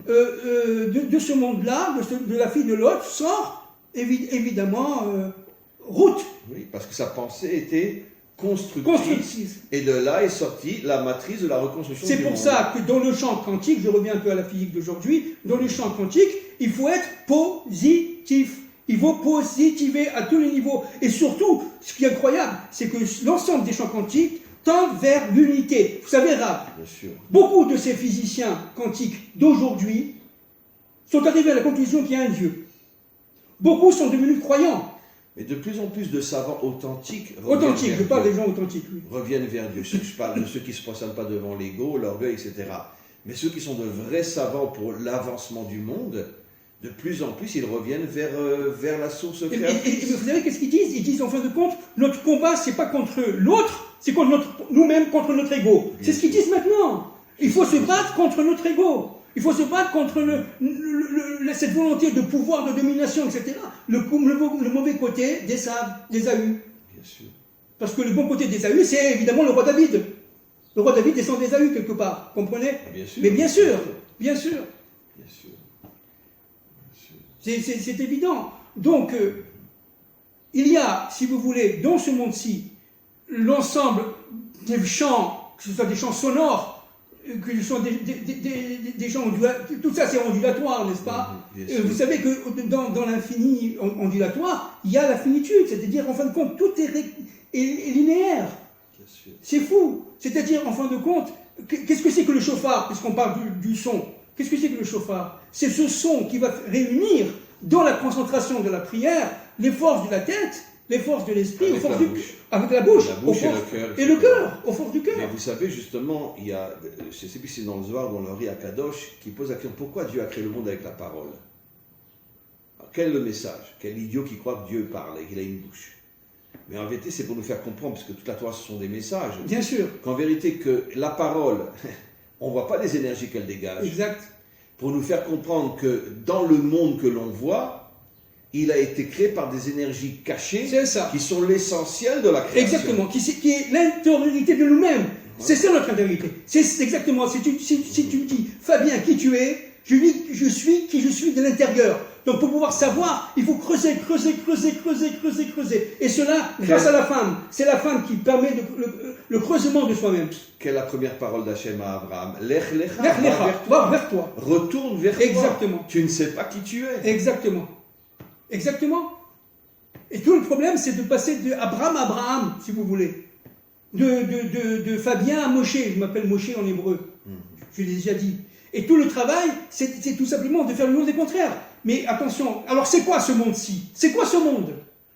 de ce monde-là, de la fille de Lot, sort évidemment Ruth. Oui, parce que sa pensée était constructrice. Et de là est sortie la matrice de la reconstruction du monde. C'est pour ça que dans le champ quantique, je reviens un peu à la physique d'aujourd'hui, dans le champ quantique, il faut être positif. Il faut positiver à tous les niveaux. Et surtout, ce qui est incroyable, c'est que l'ensemble des champs quantiques tendent vers l'unité. Vous savez, Rav, beaucoup de ces physiciens quantiques d'aujourd'hui sont arrivés à la conclusion qu'il y a un Dieu. Beaucoup sont devenus croyants. Mais de plus en plus de savants authentiques je parle des gens authentiques, oui. Reviennent vers Dieu. Je parle de ceux qui ne se prosternent pas devant l'ego, l'orgueil, etc. Mais ceux qui sont de vrais savants pour l'avancement du monde, de plus en plus, ils reviennent vers la source créatrice. Et vous savez qu'est-ce qu'ils disent? Ils disent, en fin de compte, notre combat, c'est pas contre l'autre, c'est contre nous-mêmes, contre notre ego. C'est ce qu'ils disent maintenant. Il faut se battre contre notre ego. Il faut se battre contre cette volonté de pouvoir, de domination, etc. Le mauvais côté d'Ésaü. Bien sûr. Parce que le bon côté d'Ésaü, c'est évidemment le roi David. Le roi David descend d'Ésaü quelque part, comprenez? Bien sûr. Mais bien sûr. C'est évident. Donc, il y a, si vous voulez, dans ce monde-ci, l'ensemble des chants, que ce soit des chants sonores, que ce soit des chants ondulatoires, tout ça c'est ondulatoire, n'est-ce pas? Vous savez que dans l'infini ondulatoire, il y a la finitude, c'est-à-dire, en fin de compte, tout est linéaire. C'est fou. C'est-à-dire, en fin de compte, qu'est-ce que c'est que le chauffard, puisqu'on parle du son? Qu'est-ce que c'est que le chauffard? C'est ce son qui va réunir dans la concentration de la prière les forces de la tête, les forces de l'esprit, avec la bouche et le cœur, aux forces du cœur. Mais vous savez, justement, il y a, je ne sais plus si c'est dans le Zohar, dans le Ri Akadosh, qui pose la question, pourquoi Dieu a créé le monde avec la parole? Alors, quel est le message? Quel idiot qui croit que Dieu parle et qu'il a une bouche? Mais en vérité, c'est pour nous faire comprendre, parce que toute la Torah, ce sont des messages. Bien sûr. Qu'en vérité, que la parole, on ne voit pas les énergies qu'elle dégage. Exact. Pour nous faire comprendre que dans le monde que l'on voit, il a été créé par des énergies cachées qui sont l'essentiel de la création. Exactement, qui est l'intériorité de nous-mêmes. C'est ça notre intériorité. C'est exactement, si tu me dis, Fabien, qui tu es, je dis, je suis qui je suis de l'intérieur. Donc pour pouvoir savoir, il faut creuser. Et cela, grâce à la femme. C'est la femme qui permet le creusement de soi-même. Quelle est la première parole d'Hachem à Abraham? Lech lecha, va vers toi. Retourne vers toi. Exactement. Tu ne sais pas qui tu es. Exactement. Et tout le problème, c'est de passer d'Abraham à Abraham, si vous voulez. De Fabien à Moshe. Je m'appelle Moshe en hébreu. Je l'ai déjà dit. Et tout le travail, c'est tout simplement de faire le monde des contraires. Mais attention, alors c'est quoi ce monde-ci? C'est quoi ce monde?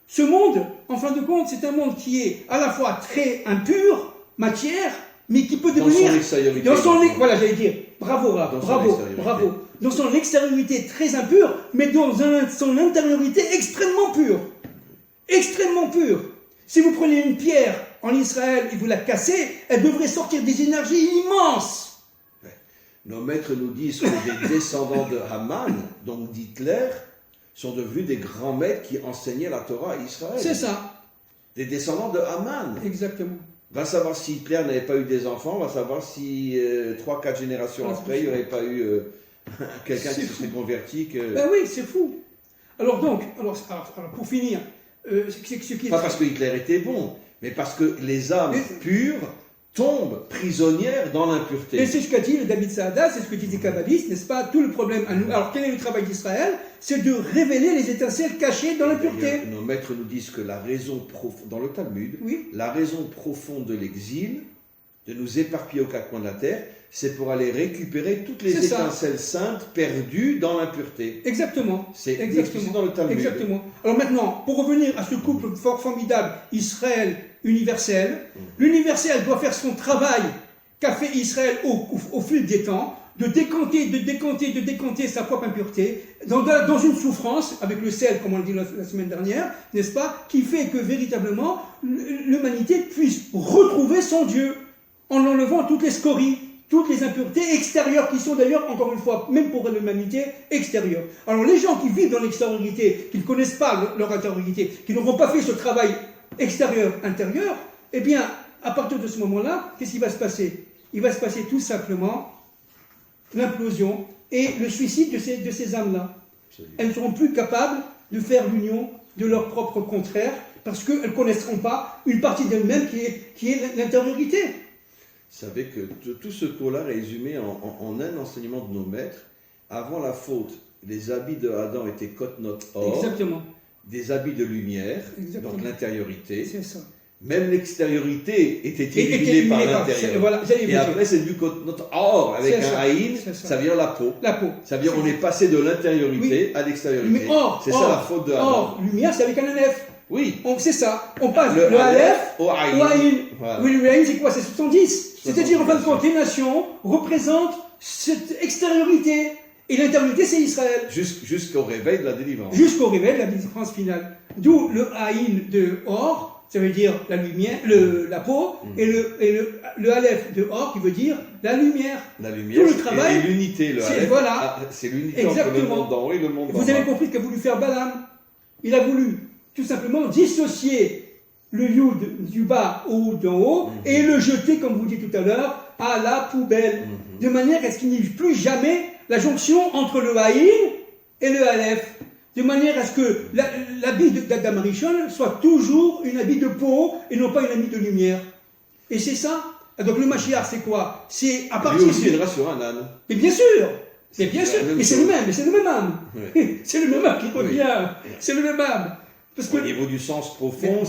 Ce monde, en fin de compte, c'est un monde qui est à la fois très impur, matière, mais qui peut devenir... Dans son extériorité. Voilà, j'allais dire. Bravo, Raph, bravo. Dans son extériorité très impure, mais dans son intériorité extrêmement pure. Extrêmement pure. Si vous prenez une pierre en Israël et vous la cassez, elle devrait sortir des énergies immenses. Nos maîtres nous disent que les descendants de Haman, donc d'Hitler, sont devenus des grands maîtres qui enseignaient la Torah à Israël. C'est ça. Des descendants de Haman. Exactement. Va savoir si Hitler n'avait pas eu des enfants, va savoir si 3-4 générations après, il n'y aurait pas eu quelqu'un qui se serait converti. Ben oui, c'est fou. Alors pour finir, pas parce que Hitler était bon, mais parce que les âmes pures tombent prisonnières dans l'impureté. Et c'est ce qu'a dit le David Saada, c'est ce que disent les kabbalistes, n'est-ce pas? Tout le problème à nous. Alors quel est le travail d'Israël? C'est de révéler les étincelles cachées dans l'impureté. Nos maîtres nous disent que la raison profonde, dans le Talmud, la raison profonde de l'exil, de nous éparpiller aux quatre coins de la terre, c'est pour aller récupérer toutes les étincelles saintes perdues dans l'impureté. Exactement. C'est exactement dans le Talmud. Exactement. Alors maintenant, pour revenir à ce couple fort formidable, Israël-Universel, l'Universel doit faire son travail qu'a fait Israël au fil des temps, de décanter sa propre impureté, dans une souffrance, avec le sel, comme on l'a dit la semaine dernière, n'est-ce pas, qui fait que véritablement l'humanité puisse retrouver son Dieu, en enlevant toutes les scories, toutes les impuretés extérieures, qui sont d'ailleurs, encore une fois, même pour l'humanité, extérieures. Alors les gens qui vivent dans l'extériorité, qui ne connaissent pas leur intériorité, qui n'auront pas fait ce travail extérieur-intérieur, eh bien, à partir de ce moment-là, qu'est-ce qui va se passer? Il va se passer tout simplement l'implosion et le suicide de ces âmes-là. Elles ne seront plus capables de faire l'union de leur propre contraire, parce qu'elles ne connaîtront pas une partie d'elles-mêmes qui est l'intériorité. Vous savez que tout ce cours-là résumé en un enseignement de nos maîtres, avant la faute, les habits de Adam étaient côte-note or, exactement, des habits de lumière, exactement, donc l'intériorité. C'est ça. Même l'extériorité était éliminée par l'intérieur. Voilà, et après, c'est du côte-note or, avec un haïn, ça veut dire la peau. La peau. Ça veut dire on est passé de l'intériorité à l'extériorité. C'est ça la faute de Adam. Or, lumière, c'est avec un Aleph. Oui. C'est ça. On passe le Aleph au Aïn. Voilà. Oui, le Aïn, c'est quoi? C'est 70. C'est-à-dire, en fin de compte, les nations représentent cette extériorité. Et l'intériorité, c'est Israël. Jusqu'au réveil de la délivrance. Jusqu'au réveil de la délivrance finale. D'où le Aïn de Or, ça veut dire la lumière, la peau, et le Aleph de Or, qui veut dire la lumière. La lumière, tout le travail, et l'unité. Le Aleph, voilà. C'est l'unité entre le monde d'en haut et le monde d'en bas. Vous avez compris ce qu'a voulu faire Balaam. Il a voulu tout simplement dissocier le Yud du bas au d'en haut et le jeter, comme vous dites tout à l'heure, à la poubelle. De manière à ce qu'il n'y ait plus jamais la jonction entre le Haïn et le Aleph. De manière à ce que l'habit d'Adam Rishon soit toujours une habit de peau et non pas une habit de lumière. Et c'est ça. Donc le Mashiach, c'est quoi? C'est à partir lui aussi viendra sur un âne. Mais bien sûr. Mais c'est le même âme. Oui. C'est le même âme qui revient. Oui. C'est le même âme. Parce au niveau du sens profond,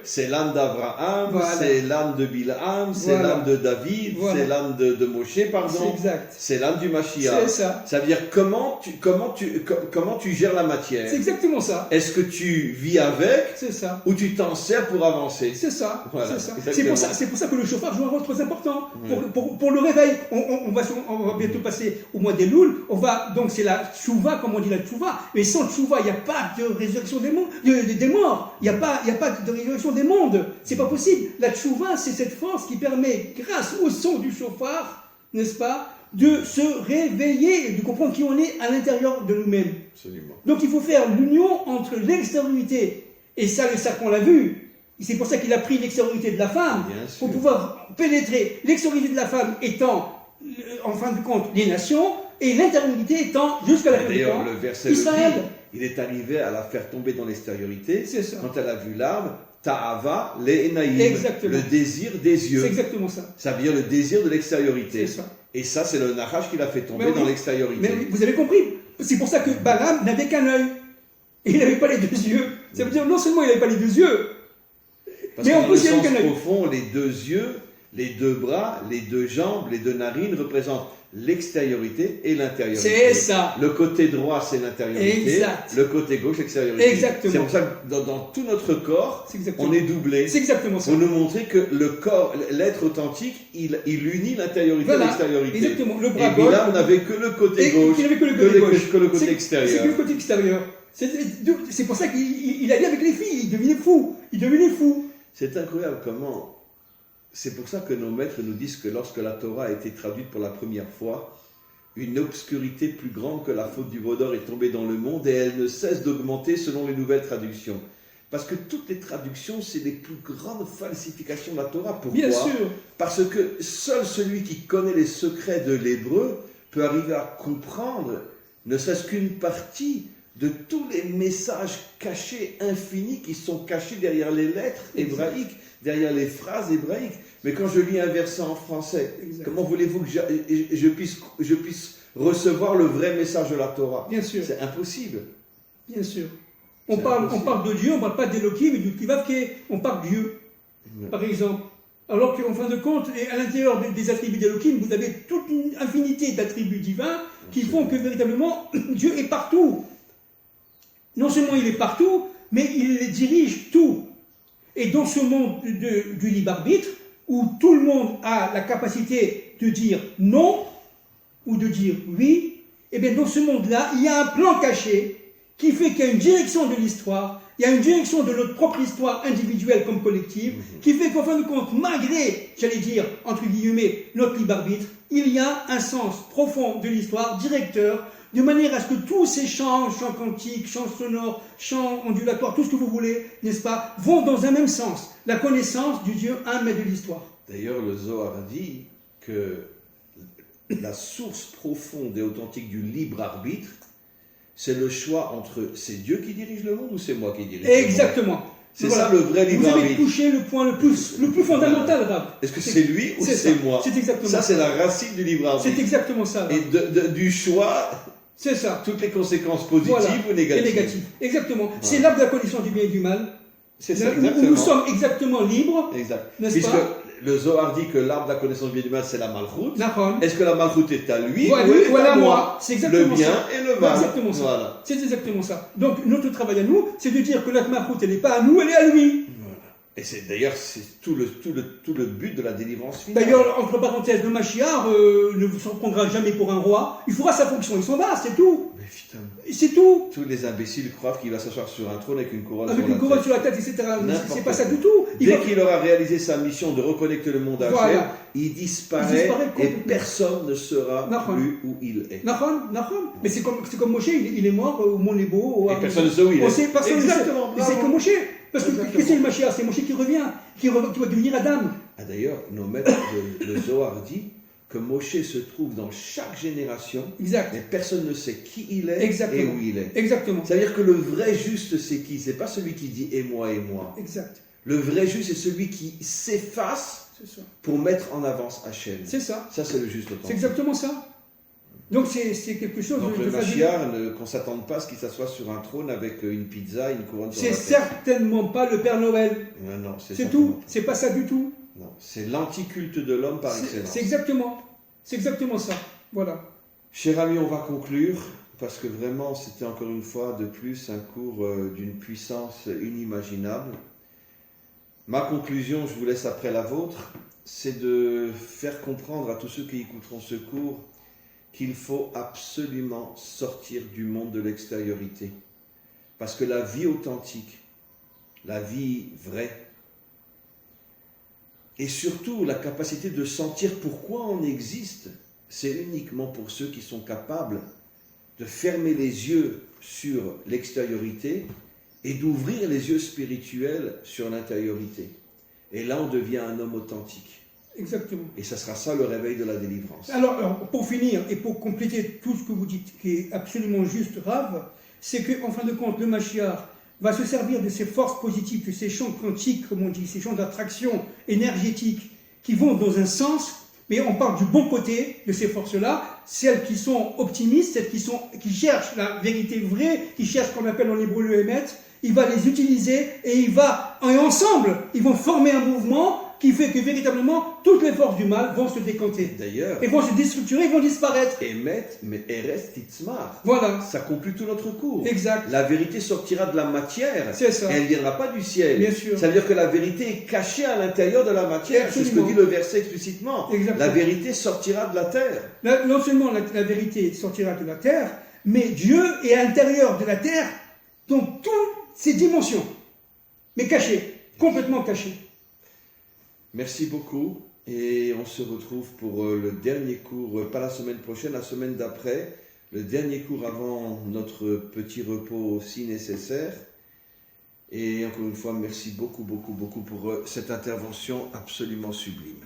c'est l'âme d'Abraham, c'est l'âme de Bilham, c'est l'âme de David, c'est l'âme de Moshe, pardon. C'est l'âme du Mashiach. C'est ça. Ça veut dire comment tu gères la matière. C'est exactement ça. Est-ce que tu vis avec, c'est ça, ou tu t'en sers pour avancer? C'est ça. Voilà, c'est pour ça que le chauffard joue un rôle très important pour le réveil. On va bientôt passer au mois des Louls. Donc c'est la tchouva, comme on dit la tchouva. Mais sans tchouva, il n'y a pas de résurrection des morts. Il n'y a pas de résurrection des mondes. C'est pas possible. La tchouva, c'est cette force qui permet, grâce au son du chauffard, n'est-ce pas, de se réveiller et de comprendre qui on est à l'intérieur de nous-mêmes. Absolument. Donc il faut faire l'union entre l'extériorité, et ça, le sacre, on l'a vu. C'est pour ça qu'il a pris l'extériorité de la femme, pour pouvoir pénétrer l'extériorité de la femme étant, en fin de compte, les nations, et l'intériorité étant jusqu'à la fin du temps, d'ailleurs, le verset Israël. Il est arrivé à la faire tomber dans l'extériorité quand elle a vu l'arbre, Ta'ava le'enaïm, le désir des yeux. C'est exactement ça. Ça veut dire le désir de l'extériorité. C'est ça. Et ça, c'est le Nachash qui l'a fait tomber dans l'extériorité. Mais vous avez compris. C'est pour ça que Balaam n'avait qu'un œil. et il n'avait pas les deux yeux. Ça veut dire non seulement il n'avait pas les deux yeux, Parce mais que en dans le plus il y a sens une profond, les deux yeux, les deux bras, les deux jambes, les deux narines représentent l'extériorité et l'intériorité. C'est ça. Le côté droit, c'est l'intériorité. Exact. Le côté gauche, l'extériorité. Exactement. C'est pour ça que dans tout notre corps, C'est exactement. on est doublé. C'est exactement ça. Pour nous montrer que le corps, l'être authentique, il unit l'intériorité Voilà. et l'extériorité. Exactement. Le Et bras puis gauche. là, on n'avait que le côté Et gauche, il n'avait que le côté gauche. que le côté C'est extérieur. que le côté extérieur. C'est pour ça qu'il allait avec les filles. Il devenait fou. Il devenait fou. C'est incroyable comment. C'est pour ça que nos maîtres nous disent que lorsque la Torah a été traduite pour la première fois, une obscurité plus grande que la faute du veau d'or est tombée dans le monde et elle ne cesse d'augmenter selon les nouvelles traductions. Parce que toutes les traductions, c'est les plus grandes falsifications de la Torah. Pourquoi ? Bien sûr. Parce que seul celui qui connaît les secrets de l'hébreu peut arriver à comprendre, ne serait-ce qu'une partie de tous les messages cachés, infinis, qui sont cachés derrière les lettres hébraïques, derrière les phrases hébraïques. Mais quand je lis un verset en français, Exact. comment voulez-vous que je puisse recevoir le vrai message de la Torah ? Bien sûr. C'est impossible. Bien sûr. C'est On parle impossible. de Dieu, on ne parle pas d'Elohim et du Kivavke, on parle de Dieu, par exemple. Alors qu'en fin de compte, à l'intérieur des attributs d'Elohim, vous avez toute une infinité d'attributs divins qui font que véritablement Dieu est partout. Non seulement il est partout, mais il les dirige tout. Et dans ce monde du libre arbitre, où tout le monde a la capacité de dire non ou de dire oui, et bien dans ce monde-là, il y a un plan caché qui fait qu'il y a une direction de l'histoire, il y a une direction de notre propre histoire individuelle comme collective, qui fait qu'en fin de compte, malgré, j'allais dire, entre guillemets, notre libre arbitre, il y a un sens profond de l'histoire, directeur, de manière à ce que tous ces chants, chants quantiques, chants sonores, chants ondulatoires, tout ce que vous voulez, n'est-ce pas, vont dans un même sens, la connaissance du Dieu un mais de l'histoire. D'ailleurs, le Zohar dit que la source profonde et authentique du libre arbitre, c'est le choix entre c'est Dieu qui dirige le monde ou c'est moi qui dirige le monde. Exactement. C'est Voilà. ça le vrai libre Vous avez arbitre. touché le point le plus fondamental, Rab. Est-ce que c'est lui ou c'est moi? C'est exactement ça. C'est la racine du libre arbitre. C'est exactement ça. Rab. Et du choix, C'est ça. toutes les conséquences positives Voilà. ou négatives. Et négatives. Exactement. C'est l'arbre de la connaissance du bien et du mal. C'est ça, Où exactement. nous sommes exactement libres. Exact. N'est-ce Puisque pas le Zohar dit que l'arbre de la connaissance du bien et du mal, c'est la malchoute. Nahon. Est-ce que la malchoute est à lui Voilà, ou elle est voilà à moi. C'est exactement Le bien ça. et le mal. Exactement ça. Voilà. C'est exactement ça. Donc notre travail à nous, c'est de dire que la Malchut, elle n'est pas à nous, elle est à lui. Et c'est d'ailleurs c'est tout le but de la délivrance finale. D'ailleurs, entre parenthèses, le Mashiach ne s'en prendra jamais pour un roi. Il fera sa fonction, il s'en va, c'est tout. Mais putain, C'est tout. tous les imbéciles croient qu'il va s'asseoir sur un trône avec une couronne Avec sur une la couronne tête. sur la tête, etc. N'importe C'est pas ça quoi. du tout. Dès qu'il aura réalisé sa mission de reconnecter le monde à Hachem, Voilà. il disparaît Il disparaît et complètement. personne ne saura Nahon. plus où il est. Nahon. Mais c'est comme Moshe, il est mort au Mont Nebo. Et personne ne sait où il est. On sait, personne ne sait. Exactement, Mais c'est bravo. comme Moshe. Parce que Exactement. qu'est-ce que c'est le Mashiach? C'est Moshe qui revient, qui va devenir Adam. Ah, d'ailleurs, nos maîtres de Zohar dit que Moshe se trouve dans chaque génération, Exact. mais personne ne sait qui il est Exactement. et où il est. Exactement. C'est-à-dire que le vrai juste, c'est qui? C'est pas celui qui dit et moi. Exact. Le vrai juste, c'est celui qui s'efface C'est ça. pour mettre en avance Hachem. C'est ça. Ça, c'est le juste C'est authentique. exactement ça. Donc c'est quelque chose Donc de le fabuleux. Mashiach, qu'on ne s'attende pas à ce qu'il s'assoie sur un trône avec une pizza, une couronne sur C'est la tête. certainement pas le Père Noël. Non, C'est certainement tout. C'est pas ça du tout. pas. Non, c'est l'anticulte de l'homme par excellence. C'est exactement ça. Voilà. Chers amis, on va conclure, parce que vraiment, c'était encore une fois de plus un cours d'une puissance inimaginable. Ma conclusion, je vous laisse après la vôtre, c'est de faire comprendre à tous ceux qui écouteront ce cours qu'il faut absolument sortir du monde de l'extériorité. Parce que la vie authentique, la vie vraie, et surtout la capacité de sentir pourquoi on existe, c'est uniquement pour ceux qui sont capables de fermer les yeux sur l'extériorité et d'ouvrir les yeux spirituels sur l'intériorité. Et là, on devient un homme authentique. Exactement. Et ça sera ça le réveil de la délivrance. Alors, pour finir et pour compléter tout ce que vous dites, qui est absolument juste, Rav, c'est qu'en fin de compte, le Mashiach va se servir de ces forces positives, de ces champs quantiques, comme on dit, ces champs d'attraction énergétique, qui vont dans un sens mais on parle du bon côté de ces forces-là, celles qui sont optimistes, celles qui cherchent la vérité vraie, qui cherchent ce qu'on appelle en hébreu le émet. Il va les utiliser et ensemble, ils vont former un mouvement qui fait que véritablement toutes les forces du mal vont se décanter. D'ailleurs, Et vont se déstructurer, ils vont disparaître. Emet, mais Eres Titzmar. Voilà, Ça conclut tout notre cours. exact. La vérité sortira de la matière. C'est ça. Et elle ne viendra pas du ciel. Bien sûr. Ça veut dire que la vérité est cachée à l'intérieur de la matière. C'est ce que Absolument. dit le verset explicitement. Exactement. La vérité sortira de la terre. Non seulement la vérité sortira de la terre, mais Dieu est à l'intérieur de la terre dans toutes ses dimensions, mais cachées, complètement cachées. Merci beaucoup. Et on se retrouve pour le dernier cours, pas la semaine prochaine, la semaine d'après. Le dernier cours avant notre petit repos si nécessaire. Et encore une fois, merci beaucoup pour cette intervention absolument sublime.